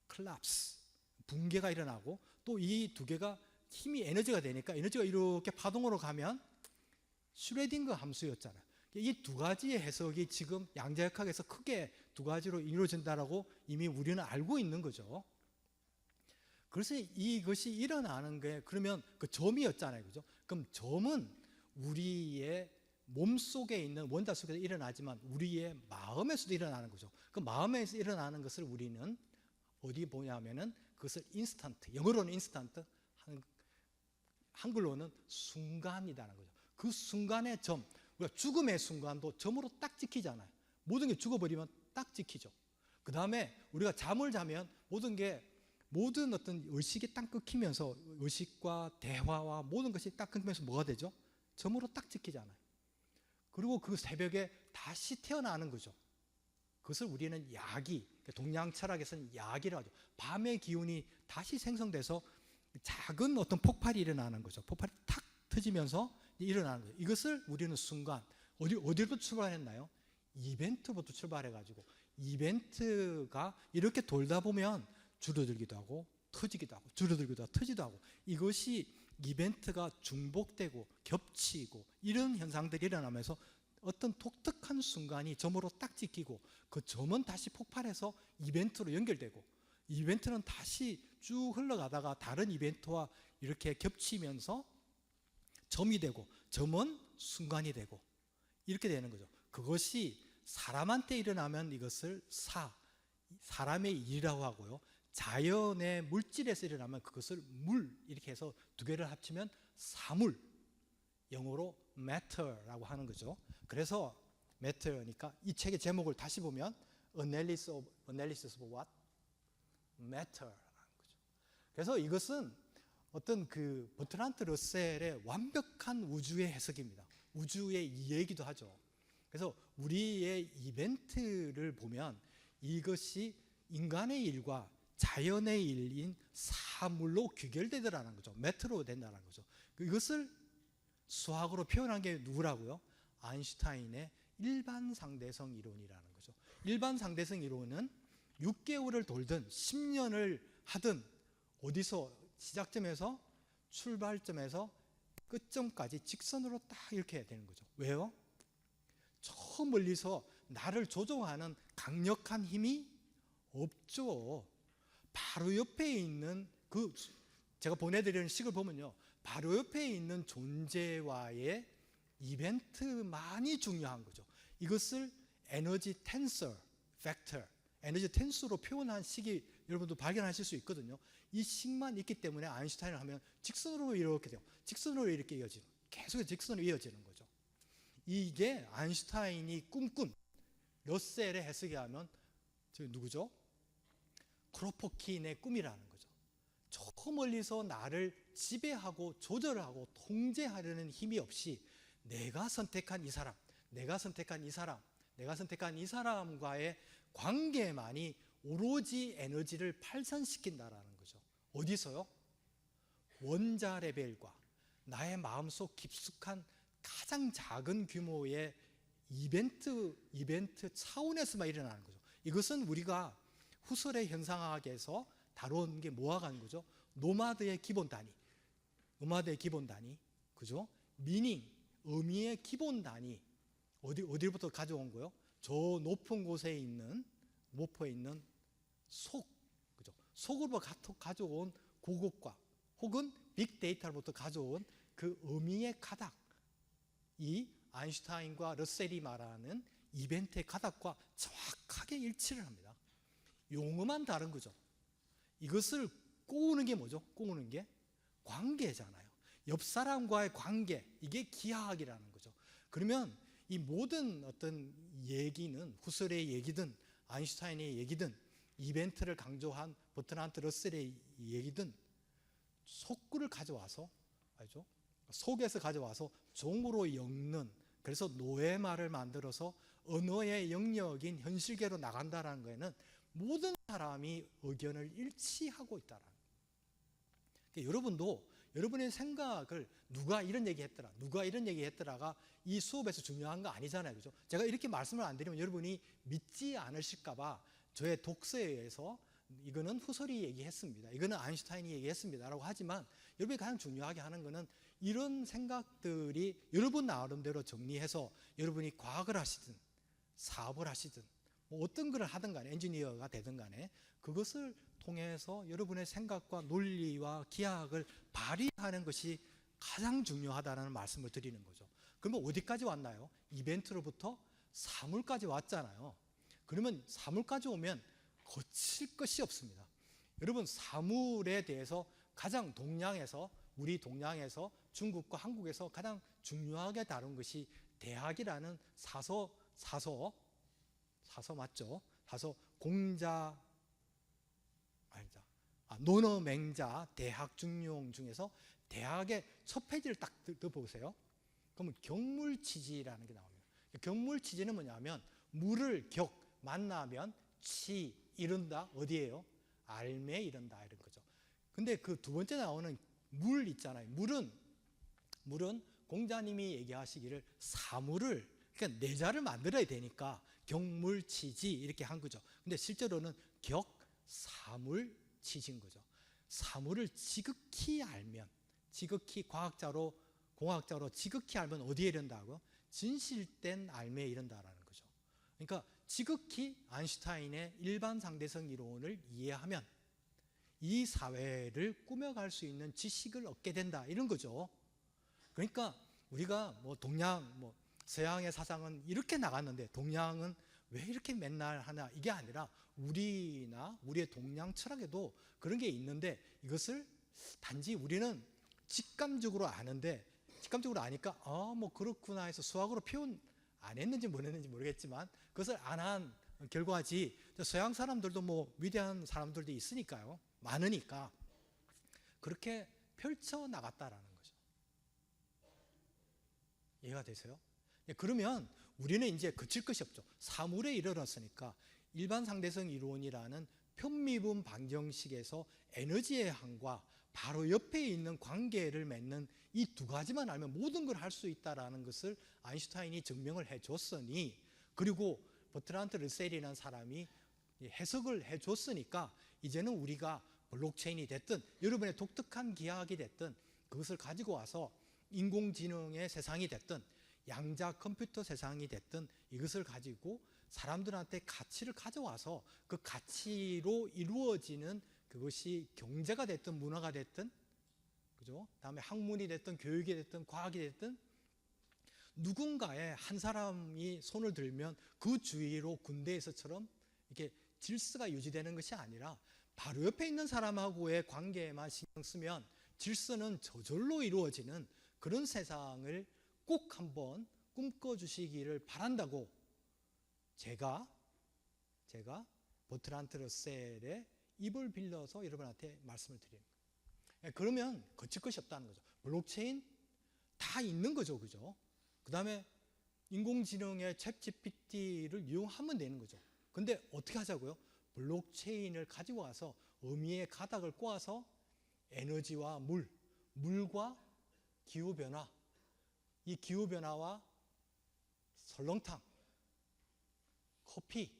클랍스, 붕괴가 일어나고 또 이 두 개가 힘이 에너지가 되니까 에너지가 이렇게 파동으로 가면 슈레딩거 함수였잖아요. 이 두 가지의 해석이 지금 양자역학에서 크게 두 가지로 이루어진다라고 이미 우리는 알고 있는 거죠. 그래서 이것이 일어나는 게 그러면 그 점이었잖아요. 그죠? 그럼 점은 우리의 몸 속에 있는 원자 속에서 일어나지만 우리의 마음에서도 일어나는 거죠. 그 마음에서 일어나는 것을 우리는 어디 보냐면은 그것을 인스턴트, 영어로는 인스턴트, 한글로는 순간이라는 거죠. 그 순간의 점, 우리가 죽음의 순간도 점으로 딱 찍히잖아요. 모든 게 죽어버리면 딱 찍히죠. 그 다음에 우리가 잠을 자면 모든 어떤 의식이 딱 끊기면서 의식과 대화와 모든 것이 딱 끊기면서 뭐가 되죠? 점으로 딱 찍히잖아요. 그리고 그 새벽에 다시 태어나는 거죠. 그것을 우리는 야기, 동양 철학에서는 야기라고 하죠. 밤의 기운이 다시 생성돼서 작은 어떤 폭발이 일어나는 거죠. 폭발이 탁 터지면서 일어나는 거죠. 이것을 우리는 순간 어디로부터 출발했나요? 이벤트부터 출발해가지고 이벤트가 이렇게 돌다 보면 줄어들기도 하고 터지기도 하고 줄어들기도 하고 터지기도 하고 이것이 이벤트가 중복되고 겹치고 이런 현상들이 일어나면서 어떤 독특한 순간이 점으로 딱 찍히고 그 점은 다시 폭발해서 이벤트로 연결되고 이벤트는 다시 쭉 흘러가다가 다른 이벤트와 이렇게 겹치면서 점이 되고 점은 순간이 되고 이렇게 되는 거죠. 그것이 사람한테 일어나면 이것을 사람의 일이라고 하고요. 자연의 물질에서 일어나면 그것을 물 이렇게 해서 두 개를 합치면 사물, 영어로 matter라고 하는 거죠. 그래서 matter니까 이 책의 제목을 다시 보면 analysis of what? matter라는 거죠. 그래서 이것은 어떤 그 버트란트 러셀의 완벽한 우주의 해석입니다. 우주의 이해이기도 하죠. 그래서 우리의 이벤트를 보면 이것이 인간의 일과 자연의 일인 사물로 귀결되더라는 거죠. 매트로 된다는 거죠. 이것을 수학으로 표현한 게 누구라고요? 아인슈타인의 일반 상대성 이론이라는 거죠. 일반 상대성 이론은 6개월을 돌든 10년을 하든 어디서 시작점에서 출발점에서 끝점까지 직선으로 딱 이렇게 해야 되는 거죠. 왜요? 저 멀리서 나를 조종하는 강력한 힘이 없죠. 바로 옆에 있는 제가 보내드리는 식을 보면요, 바로 옆에 있는 존재와의 이벤트만이 중요한 거죠. 이것을 에너지 텐서 팩터, 에너지 텐서로 표현한 식이 여러분도 발견하실 수 있거든요. 이 식만 있기 때문에 아인슈타인을 하면 직선으로 이렇게 돼요. 직선으로 이렇게 이어지는, 계속 직선으로 이어지는 거죠. 이게 아인슈타인이 꿈꾼 러셀의 해석에 하면 누구죠? 크로포킨의 꿈이라는 거죠. 저 멀리서 나를 지배하고 조절하고 통제하려는 힘이 없이 내가 선택한 이 사람, 내가 선택한 이 사람, 내가 선택한 이 사람과의 관계만이 오로지 에너지를 발산시킨다라는 거죠. 어디서요? 원자 레벨과 나의 마음속 깊숙한 가장 작은 규모의 이벤트 차원에서만 일어나는 거죠. 이것은 우리가 후설의 현상학에서 다룬 게 모아가는 거죠. 노마드의 기본 단위, 그죠? 미닝, 의미의 기본 단위, 어디로부터 가져온 거요? 저 높은 곳에 있는 모포에 있는 그죠? 속으로부터 가져온 고급과 혹은 빅데이터로부터 가져온 그 의미의 가닥, 이 아인슈타인과 러셀이 말하는 이벤트의 가닥과 정확하게 일치를 합니다. 용어만 다른 거죠. 이것을 꼬우는 게 뭐죠? 꼬우는 게 관계잖아요. 옆 사람과의 관계, 이게 기하학이라는 거죠. 그러면 이 모든 어떤 얘기는 후설의 얘기든 아인슈타인의 얘기든 이벤트를 강조한 버트란트 러셀의 얘기든 속구를 가져와서, 알죠? 속에서 가져와서 종으로 엮는, 그래서 노예말을 만들어서 언어의 영역인 현실계로 나간다는 거에는 모든 사람이 의견을 일치하고 있다는 거예요. 그러니까 여러분도 여러분의 생각을 누가 이런 얘기했더라가 이 수업에서 중요한 거 아니잖아요. 그죠? 제가 이렇게 말씀을 안 드리면 여러분이 믿지 않으실까봐 저의 독서에 의해서 이거는 후설이 얘기했습니다, 이거는 아인슈타인이 얘기했습니다 라고 하지만, 여러분이 가장 중요하게 하는 거는 이런 생각들이 여러분 나름대로 정리해서 여러분이 과학을 하시든 사업을 하시든 뭐 어떤 걸 하든 간에, 엔지니어가 되든 간에 그것을 통해서 여러분의 생각과 논리와 기하학을 발휘하는 것이 가장 중요하다는 말씀을 드리는 거죠. 그러면 어디까지 왔나요? 이벤트로부터 사물까지 왔잖아요. 그러면 사물까지 오면 거칠 것이 없습니다. 여러분, 사물에 대해서 가장 우리 동양에서 중국과 한국에서 가장 중요하게 다룬 것이 대학이라는 사서 맞죠? 사서 공자 아니다. 논어맹자 대학 중용 중에서 대학의 첫 페이지를 딱 보세요. 그러면 경물치지라는 게 나옵니다. 경물치지는 뭐냐면 물을 만나면 치 이른다. 어디예요? 알매 이른다 이런 거죠. 근데 그 두 번째 나오는 물 있잖아요. 물은 공자님이 얘기하시기를 사물을, 그러니까 내자를 만들어야 되니까 경물치지 이렇게 한 거죠. 근데 실제로는 사물치지인 거죠. 사물을 지극히 알면, 지극히 공학자로 지극히 알면 어디에 이른다고요? 진실된 알매에 이른다라는 거죠. 그러니까 지극히 아인슈타인의 일반 상대성 이론을 이해하면 이 사회를 꾸며갈 수 있는 지식을 얻게 된다 이런 거죠. 그러니까 우리가 동양, 서양의 사상은 이렇게 나갔는데 동양은 왜 이렇게 맨날 하나, 이게 아니라 우리의 동양 철학에도 그런 게 있는데, 이것을 단지 우리는 직감적으로 아니까 그렇구나 해서 수학으로 표현 안 했는지 모르겠지만 그것을 안 한 결과지. 서양 사람들도 위대한 사람들도 있으니까요, 많으니까 그렇게 펼쳐 나갔다라는 거죠. 이해가 되세요? 그러면 우리는 이제 그칠 것이 없죠. 사물에 이르렀으니까 일반 상대성 이론이라는 편미분 방정식에서 에너지의 항과 바로 옆에 있는 관계를 맺는 이 두 가지만 알면 모든 걸 할 수 있다라는 것을 아인슈타인이 증명을 해줬으니, 그리고 버트란트 러셀이라는 사람이 해석을 해줬으니까 이제는 우리가 블록체인이 됐든 여러분의 독특한 기하학이 됐든 그것을 가지고 와서 인공지능의 세상이 됐든 양자 컴퓨터 세상이 됐든 이것을 가지고 사람들한테 가치를 가져와서 그 가치로 이루어지는 그것이 경제가 됐든 문화가 됐든, 그죠? 다음에 학문이 됐든 교육이 됐든 과학이 됐든 누군가의 한 사람이 손을 들면 그 주위로 군대에서처럼 이렇게 질서가 유지되는 것이 아니라 바로 옆에 있는 사람하고의 관계에만 신경 쓰면 질서는 저절로 이루어지는 그런 세상을 꼭 한번 꿈꿔주시기를 바란다고 제가 버트란트 러셀의 입을 빌려서 여러분한테 말씀을 드리는 거예요. 그러면 거칠 것이 없다는 거죠. 블록체인 다 있는 거죠, 그죠? 그 다음에 인공지능의 챗GPT를 이용하면 되는 거죠. 근데 어떻게 하자고요? 블록체인을 가지고 와서 의미의 가닥을 꼬아서 에너지와 물과 기후변화, 이 기후변화와 설렁탕, 커피,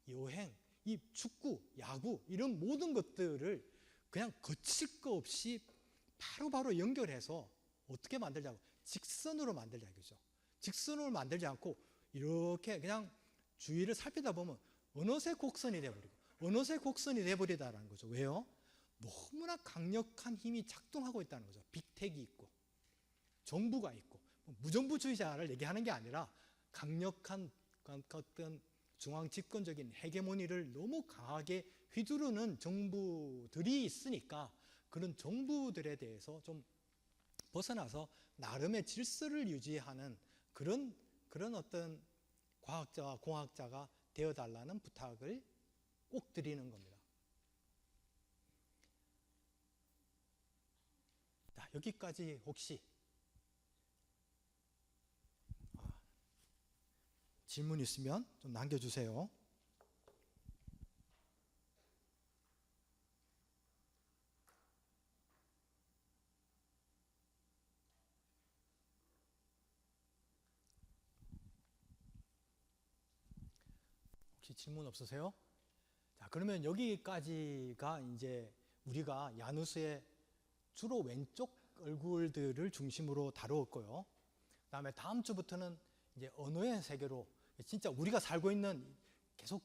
여행, 이 축구, 야구 이런 모든 것들을 그냥 거칠 거 없이 바로바로 연결해서 어떻게 만들자고? 직선으로 만들자 이거죠. 직선으로 만들지 않고 이렇게 그냥 주위를 살피다 보면 어느새 곡선이 돼버리다라는 거죠. 왜요? 너무나 강력한 힘이 작동하고 있다는 거죠. 빅텍이 있고 정부가 있고, 무정부주의자를 얘기하는 게 아니라 강력한 어떤 중앙 집권적인 헤게모니를 너무 강하게 휘두르는 정부들이 있으니까 그런 정부들에 대해서 좀 벗어나서 나름의 질서를 유지하는 그런 어떤 과학자와 공학자가 되어달라는 부탁을 꼭 드리는 겁니다. 자, 여기까지 혹시 질문 있으면 좀 남겨주세요. 혹시 질문 없으세요? 자, 그러면 여기까지가 이제 우리가 야누스의 주로 왼쪽 얼굴들을 중심으로 다루었고요. 그다음에 다음 주부터는 이제 언어의 세계로, 진짜 우리가 살고 있는, 계속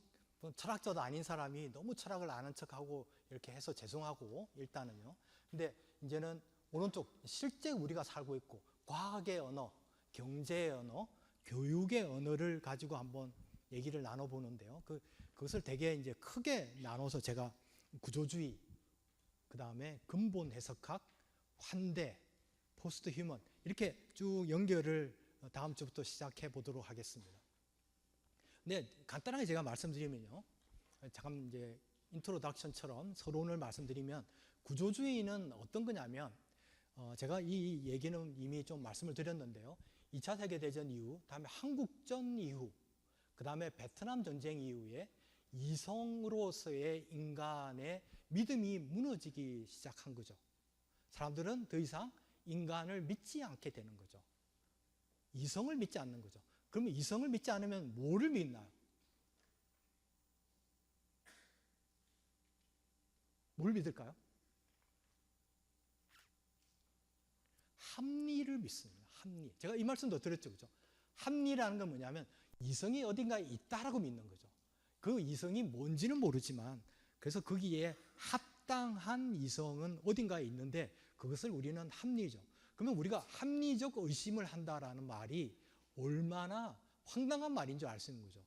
철학자도 아닌 사람이 너무 철학을 아는 척하고 이렇게 해서 죄송하고 일단은요. 근데 이제는 오른쪽 실제 우리가 살고 있고 과학의 언어, 경제의 언어, 교육의 언어를 가지고 한번 얘기를 나눠보는데요. 그것을 되게 이제 크게 나눠서 제가 구조주의, 그 다음에 근본 해석학, 환대, 포스트 휴먼 이렇게 쭉 연결을 다음 주부터 시작해 보도록 하겠습니다. 네, 간단하게 제가 말씀드리면요. 잠깐 이제 인트로덕션처럼 서론을 말씀드리면 구조주의는 어떤 거냐면 제가 이 얘기는 이미 좀 말씀을 드렸는데요. 2차 세계대전 이후, 다음에 한국전 이후, 그 다음에 베트남 전쟁 이후에 이성으로서의 인간의 믿음이 무너지기 시작한 거죠. 사람들은 더 이상 인간을 믿지 않게 되는 거죠. 이성을 믿지 않는 거죠. 그러면 이성을 믿지 않으면 뭐를 믿나요? 뭘 믿을까요? 합리를 믿습니다. 합리. 제가 이 말씀도 드렸죠. 그죠? 합리라는 건 뭐냐면 이성이 어딘가에 있다라고 믿는 거죠. 그 이성이 뭔지는 모르지만 그래서 거기에 합당한 이성은 어딘가에 있는데 그것을 우리는 합리죠. 그러면 우리가 합리적 의심을 한다라는 말이 얼마나 황당한 말인 줄 알 수 있는 거죠.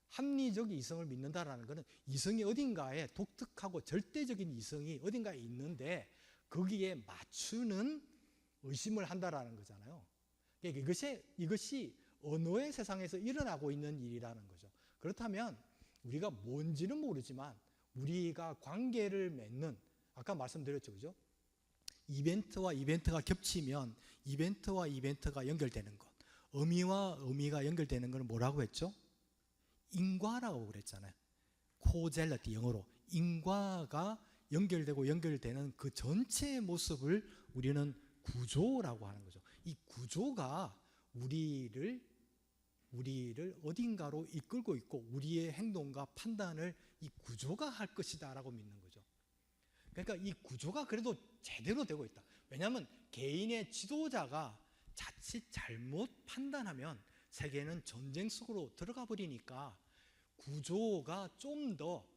합리적 이성을 믿는다라는 것은 이성이 어딘가에 독특하고 절대적인 이성이 어딘가에 있는데 거기에 맞추는 의심을 한다라는 거잖아요. 이것이 언어의 세상에서 일어나고 있는 일이라는 거죠. 그렇다면 우리가 뭔지는 모르지만 우리가 관계를 맺는 아까 말씀드렸죠, 그죠? 이벤트와 이벤트가 겹치면 이벤트와 이벤트가 연결되는 것, 의미와 의미가 연결되는 것은 뭐라고 했죠? 인과라고 그랬잖아요. 코젤러티 영어로 인과가 연결되고 연결되는 그 전체의 모습을 우리는 구조라고 하는 거죠. 이 구조가 우리를 어딘가로 이끌고 있고 우리의 행동과 판단을 이 구조가 할 것이다 라고 믿는 거죠. 그러니까 이 구조가 그래도 제대로 되고 있다. 왜냐하면 개인의 지도자가 자칫 잘못 판단하면 세계는 전쟁 속으로 들어가 버리니까 구조가 좀 더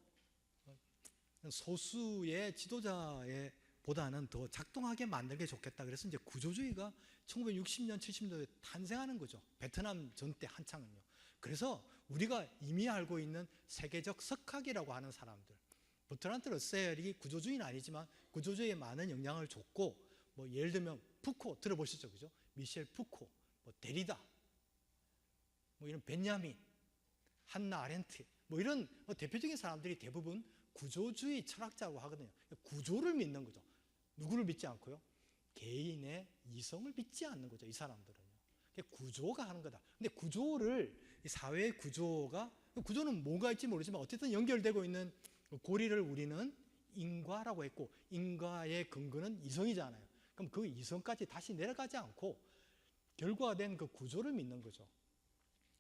소수의 지도자의 보다는 더 작동하게 만드는 게 좋겠다. 그래서 이제 구조주의가 1960년, 70년대에 탄생하는 거죠. 베트남 전 때 한창은요. 그래서 우리가 이미 알고 있는 세계적 석학이라고 하는 사람들, 버트란트 러셀이 구조주의는 아니지만 구조주의에 많은 영향을 줬고, 뭐 예를 들면 푸코 들어보셨죠, 그죠? 미셸 푸코, 뭐 데리다, 뭐 이런 벤야민, 한나 아렌트, 뭐 이런 대표적인 사람들이 대부분 구조주의 철학자라고 하거든요. 구조를 믿는 거죠. 누구를 믿지 않고요? 개인의 이성을 믿지 않는 거죠. 이 사람들은요. 구조가 하는 거다. 근데 구조를 사회의 구조는 뭐가 있지 모르지만 어쨌든 연결되고 있는 고리를 우리는 인과라고 했고 인과의 근거는 이성이잖아요. 그럼 그 이성까지 다시 내려가지 않고 결과된 그 구조를 믿는 거죠.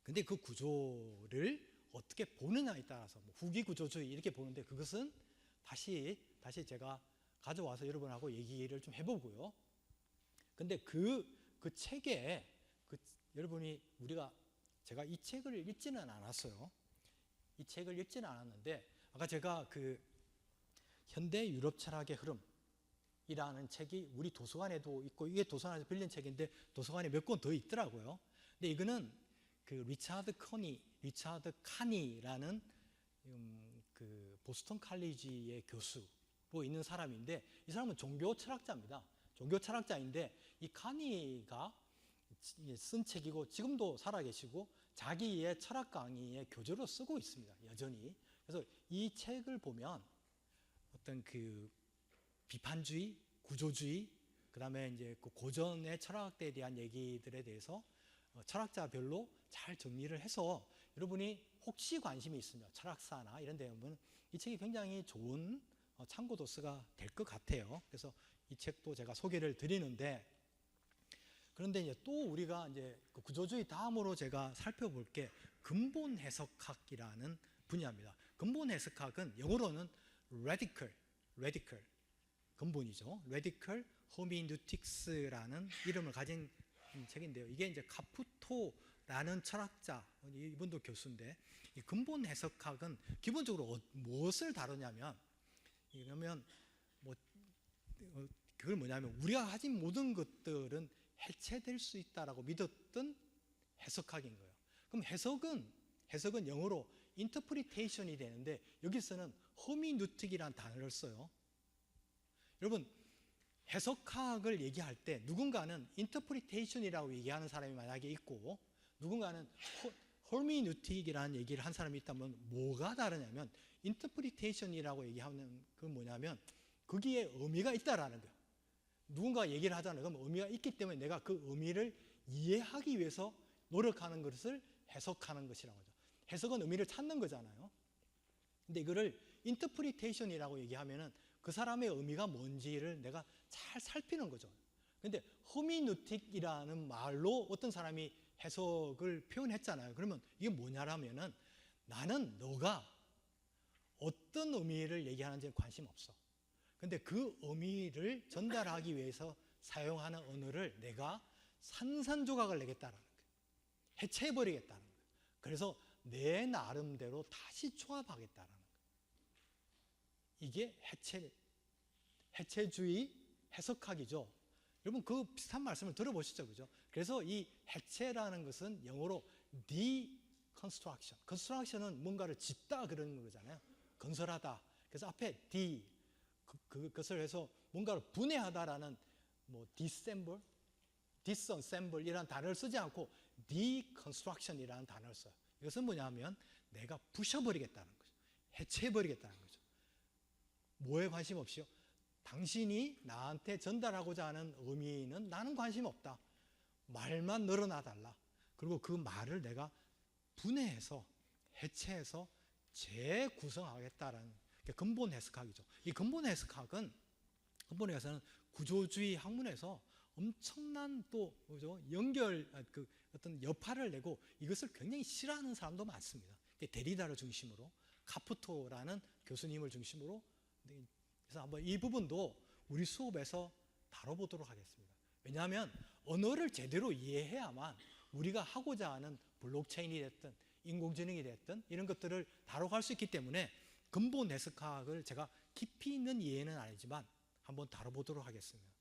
근데 그 구조를 어떻게 보느냐에 따라서 뭐 후기 구조주의 이렇게 보는데 그것은 다시 제가 가져와서 여러분하고 얘기를 좀 해보고요. 근데 그 책에 여러분이 제가 이 책을 읽지는 않았어요. 이 책을 읽지는 않았는데 아까 제가 그 현대 유럽 철학의 흐름이라는 책이 우리 도서관에도 있고 이게 도서관에서 빌린 책인데 도서관에 몇 권 더 있더라고요. 근데 이거는 그 리차드 카니라는 그 보스턴 칼리지의 교수로 있는 사람인데 이 사람은 종교 철학자입니다. 종교 철학자인데 이 카니가 쓴 책이고 지금도 살아계시고 자기의 철학 강의의 교재로 쓰고 있습니다. 여전히. 그래서 이 책을 보면 어떤 그 비판주의, 구조주의, 그다음에 이제 그 고전의 철학에 대한 얘기들에 대해서 철학자별로 잘 정리를 해서 여러분이 혹시 관심이 있으면 철학사나 이런 데 보면 이 책이 굉장히 좋은 참고 도서가 될 것 같아요. 그래서 이 책도 제가 소개를 드리는데 그런데 이제 또 우리가 이제 그 구조주의 다음으로 제가 살펴볼 게 근본 해석학이라는 분야입니다. 근본 해석학은 영어로는 radical 근본이죠. radical hermeneutics라는 이름을 가진 책인데요. 이게 이제 카푸토라는 철학자, 이분도 교수인데 이 근본 해석학은 기본적으로 무엇을 다루냐면 이러면 뭐 그걸 뭐냐면 우리가 가진 모든 것들은 해체될 수 있다라고 믿었던 해석학인 거예요. 그럼 해석은 영어로 interpretation이 되는데 여기서는 허미누틱이라는 단어를 써요. 여러분 해석학을 얘기할 때 누군가는 인터프리테이션이라고 얘기하는 사람이 만약에 있고 누군가는 허미누틱이라는 얘기를 한 사람이 있다면 뭐가 다르냐면 인터프리테이션이라고 얘기하는 건 뭐냐면 거기에 의미가 있다라는 거예요. 누군가 얘기를 하잖아요. 그럼 의미가 있기 때문에 내가 그 의미를 이해하기 위해서 노력하는 것을 해석하는 것이라고 하죠. 해석은 의미를 찾는 거잖아요. 근데 이거를 인터프리테이션이라고 얘기하면은 그 사람의 의미가 뭔지를 내가 잘 살피는 거죠. 근데 허미누틱이라는 말로 어떤 사람이 해석을 표현했잖아요. 그러면 이게 뭐냐라면은 나는 너가 어떤 의미를 얘기하는지 관심 없어. 근데 그 의미를 전달하기 위해서 사용하는 언어를 내가 산산조각을 내겠다라는 거예요. 해체해버리겠다는 거예요. 그래서 내 나름대로 다시 조합하겠다라는 거예요. 이게 해체주의 해석학이죠. 여러분 그 비슷한 말씀을 들어보시죠, 그죠? 그래서 이 해체라는 것은 영어로 deconstruction. construction은 뭔가를 짓다 그런 거잖아요. 건설하다. 그래서 앞에 그것을 해서 뭔가를 분해하다라는 뭐 disassemble 이라는 단어를 쓰지 않고 deconstruction이라는 단어를 써요. 이것은 뭐냐면 내가 부셔버리겠다는 거죠. 해체해버리겠다는 거죠. 뭐에 관심 없이요? 당신이 나한테 전달하고자 하는 의미는 나는 관심 없다. 말만 늘어나달라. 그리고 그 말을 내가 분해해서 해체해서 재구성하겠다라는 게 근본 해석학이죠. 이 근본 해석학은 근본에서는 구조주의 학문에서 엄청난 또 그죠? 어떤 여파를 내고 이것을 굉장히 싫어하는 사람도 많습니다. 데리다를 중심으로 카푸토라는 교수님을 중심으로 그래서 한번 이 부분도 우리 수업에서 다뤄보도록 하겠습니다. 왜냐하면 언어를 제대로 이해해야만 우리가 하고자 하는 블록체인이 됐든 인공지능이 됐든 이런 것들을 다뤄갈 수 있기 때문에 근본 해석학을 제가 깊이 있는 이해는 아니지만 한번 다뤄보도록 하겠습니다.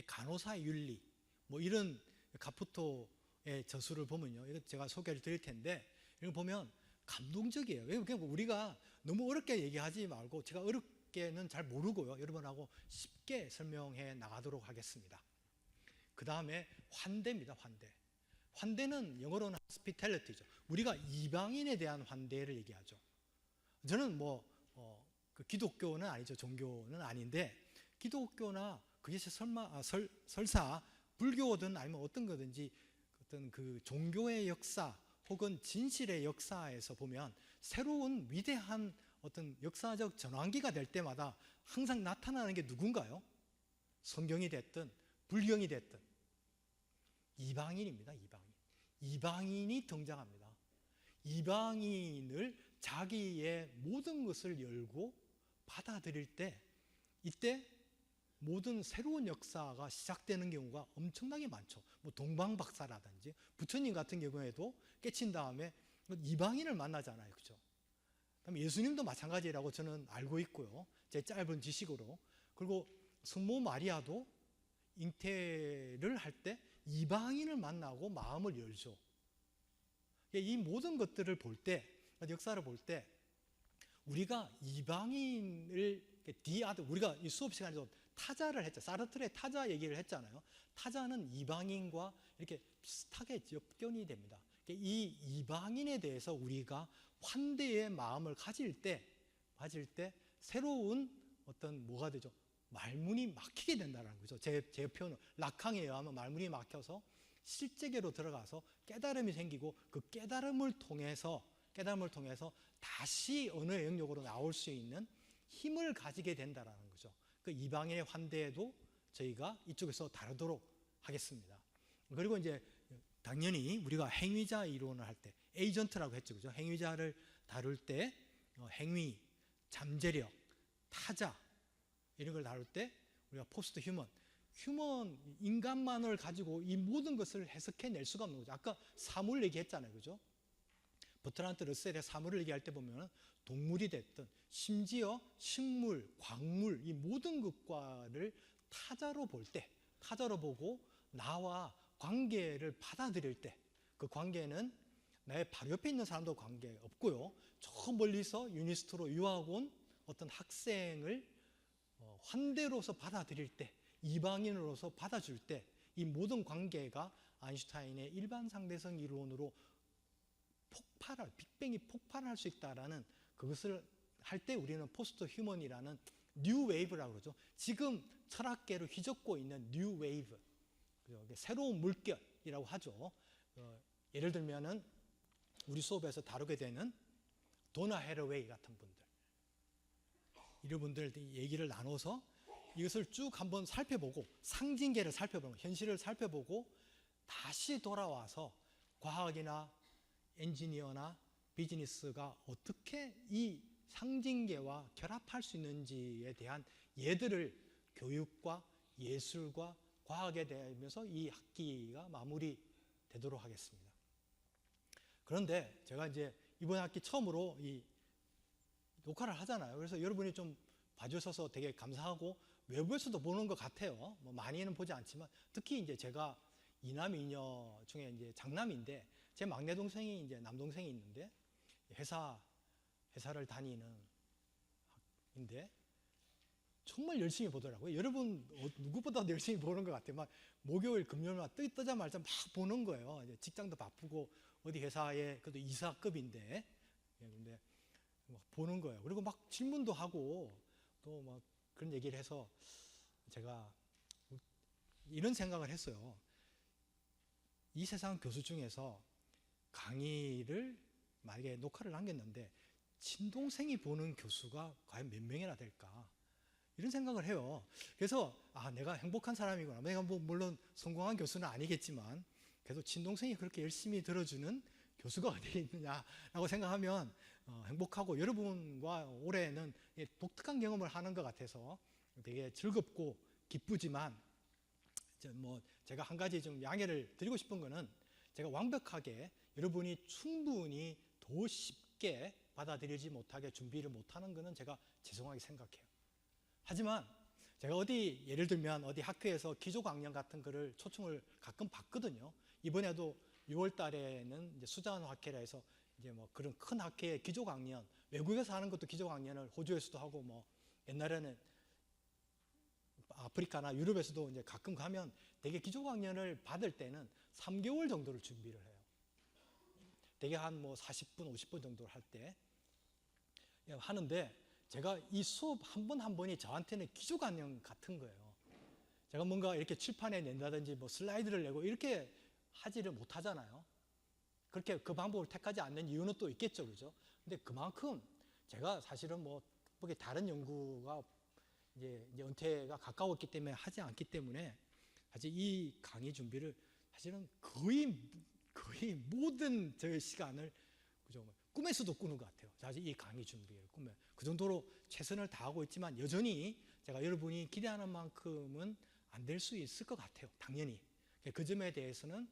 간호사의 윤리 뭐 이런 카푸토의 저술을 보면요, 이거 제가 소개를 드릴 텐데 이거 보면 감동적이에요. 그러니까 우리가 너무 어렵게 얘기하지 말고 제가 어렵게는 잘 모르고요, 여러분하고 쉽게 설명해 나가도록 하겠습니다. 그 다음에 환대입니다. 환대는 영어로는 hospitality죠. 우리가 이방인에 대한 환대를 얘기하죠. 저는 그 기독교는 아니죠. 종교는 아닌데 기독교나 그게 설사 불교든 아니면 어떤 거든지 어떤 그 종교의 역사 혹은 진실의 역사에서 보면 새로운 위대한 어떤 역사적 전환기가 될 때마다 항상 나타나는 게 누군가요? 성경이 됐든 불경이 됐든 이방인입니다. 이방인이 등장합니다. 이방인을 자기의 모든 것을 열고 받아들일 때 이때 모든 새로운 역사가 시작되는 경우가 엄청나게 많죠. 뭐 동방박사라든지 부처님 같은 경우에도 깨친 다음에 이방인을 만나잖아요. 그렇죠? 그다음에 예수님도 마찬가지라고 저는 알고 있고요. 제 짧은 지식으로. 그리고 성모 마리아도 잉태를 할 때 이방인을 만나고 마음을 열죠. 이 모든 것들을 볼 때, 역사를 볼 때 우리가 이방인을 우리가 이 수업 시간에서 타자를 했죠. 사르트르의 타자 얘기를 했잖아요. 타자는 이방인과 이렇게 비슷하게 접견이 됩니다. 이 이방인에 대해서 우리가 환대의 마음을 가질 때 새로운 어떤 뭐가 되죠? 말문이 막히게 된다는 거죠. 제 표현은 락항에 의하면 말문이 막혀서 실제계로 들어가서 깨달음이 생기고 그 깨달음을 통해서 다시 언어의 영역으로 나올 수 있는 힘을 가지게 된다는 거죠. 그 이방인의 환대에도 저희가 이쪽에서 다루도록 하겠습니다. 그리고 이제 당연히 우리가 행위자 이론을 할 때 에이전트라고 했죠, 그죠? 행위자를 다룰 때 행위, 잠재력, 타자 이런 걸 다룰 때 우리가 포스트 휴먼 인간만을 가지고 이 모든 것을 해석해낼 수가 없는 거죠. 아까 사물 얘기했잖아요, 그죠? 버트란트 러셀의 사물을 얘기할 때 보면 동물이 됐든 심지어 식물, 광물 이 모든 것과를 타자로 보고 나와 관계를 받아들일 때 그 관계는 나의 바로 옆에 있는 사람도 관계 없고요, 저 멀리서 유니스트로 유학 온 어떤 학생을 환대로서 받아들일 때, 이방인으로서 받아줄 때 이 모든 관계가 아인슈타인의 일반 상대성 이론으로 빅뱅이 폭발할 수 있다라는 그것을 할 때 우리는 포스트 휴먼이라는 뉴 웨이브라고 그러죠. 지금 철학계로 휘젓고 있는 뉴 웨이브, 새로운 물결이라고 하죠. 예를 들면은 우리 수업에서 다루게 되는 도나 해러웨이 같은 분들, 이런 분들 얘기를 나눠서 이것을 쭉 한번 살펴보고 상징계를 살펴보고 현실을 살펴보고 다시 돌아와서 과학이나 엔지니어나 비즈니스가 어떻게 이 상징계와 결합할 수 있는지에 대한 예들을 교육과 예술과 과학에 대하면서 이 학기가 마무리되도록 하겠습니다. 그런데 제가 이제 이번 학기 처음으로 이 녹화를 하잖아요. 그래서 여러분이 좀 봐주셔서 되게 감사하고 외부에서도 보는 것 같아요. 뭐 많이는 보지 않지만 특히 이제 제가 이남 이녀 중에 이제 장남인데 제 막내 동생이 이제 남동생이 있는데 회사를 다니는 인데 정말 열심히 보더라고요. 여러분 누구보다도 열심히 보는 것 같아요. 막 목요일 금요일만 뜨자마자 막 보는 거예요. 이제 직장도 바쁘고 어디 회사에 그래도 이사급인데 근데 막 보는 거예요. 그리고 막 질문도 하고 또 막 그런 얘기를 해서 제가 이런 생각을 했어요. 이 세상 교수 중에서 강의를 만약에 녹화를 남겼는데 친동생이 보는 교수가 과연 몇 명이나 될까? 이런 생각을 해요. 그래서 내가 행복한 사람이구나. 내가 뭐 물론 성공한 교수는 아니겠지만 그래도 친동생이 그렇게 열심히 들어주는 교수가 어디에 있느냐라고 생각하면 행복하고 여러분과 올해는 독특한 경험을 하는 것 같아서 되게 즐겁고 기쁘지만 뭐 제가 한 가지 좀 양해를 드리고 싶은 거는 제가 완벽하게 여러분이 충분히 더 쉽게 받아들이지 못하게 준비를 못하는 거는 제가 죄송하게 생각해요. 하지만 제가 어디 예를 들면 어디 학교에서 기조 강연 같은 거를 초청을 가끔 받거든요. 이번에도 6월 달에는 이제 수자원 학회라 해서 이제 뭐 그런 큰 학회의 기조 강연, 외국에서 하는 것도 기조 강연을 호주에서도 하고 뭐 옛날에는 아프리카나 유럽에서도 이제 가끔 가면 되게 기조 강연을 받을 때는 3개월 정도를 준비를 해요. 되게 한 뭐 40분, 50분 정도를 할 때 하는데 제가 이 수업 한 번 한 번이 저한테는 기조 강연 같은 거예요. 제가 뭔가 이렇게 칠판에 낸다든지 뭐 슬라이드를 내고 이렇게 하지를 못하잖아요. 그렇게 그 방법을 택하지 않는 이유는 또 있겠죠, 그죠? 근데 그만큼 제가 사실은 뭐 다른 연구가 이제 은퇴가 가까웠기 때문에 하지 않기 때문에 사실 이 강의 준비를 사실은 거의 모든 저의 시간을 그죠? 꿈에서도 꾸는 것 같아요. 사실 이 강의 준비를 꿈에 그 정도로 최선을 다하고 있지만 여전히 제가 여러분이 기대하는 만큼은 안 될 수 있을 것 같아요. 당연히 그 점에 대해서는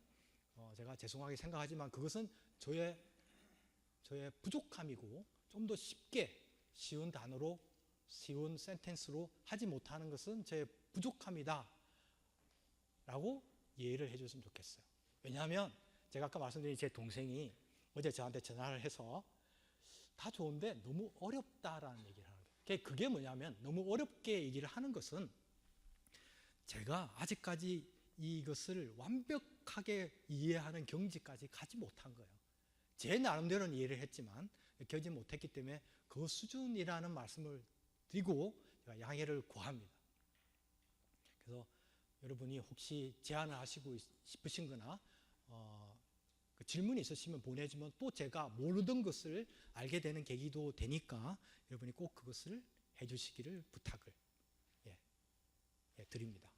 제가 죄송하게 생각하지만 그것은 저의 부족함이고 좀 더 쉽게 쉬운 단어로 쉬운 센텐스로 하지 못하는 것은 제 부족함이다 라고 이해를 해줬으면 좋겠어요. 왜냐하면 제가 아까 말씀드린 제 동생이 어제 저한테 전화를 해서 다 좋은데 너무 어렵다라는 얘기를 하는 거예요. 그게 뭐냐면 너무 어렵게 얘기를 하는 것은 제가 아직까지 이것을 완벽하게 이해하는 경지까지 가지 못한 거예요. 제 나름대로는 이해를 했지만 겨지 못했기 때문에 그 수준이라는 말씀을 드리고 제가 양해를 구합니다. 그래서 여러분이 혹시 제안을 하시고 싶으신 거나 그 질문이 있으시면 보내주면 또 제가 모르던 것을 알게 되는 계기도 되니까 여러분이 꼭 그것을 해주시기를 부탁을 드립니다.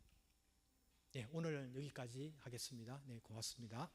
오늘은 여기까지 하겠습니다. 네, 고맙습니다.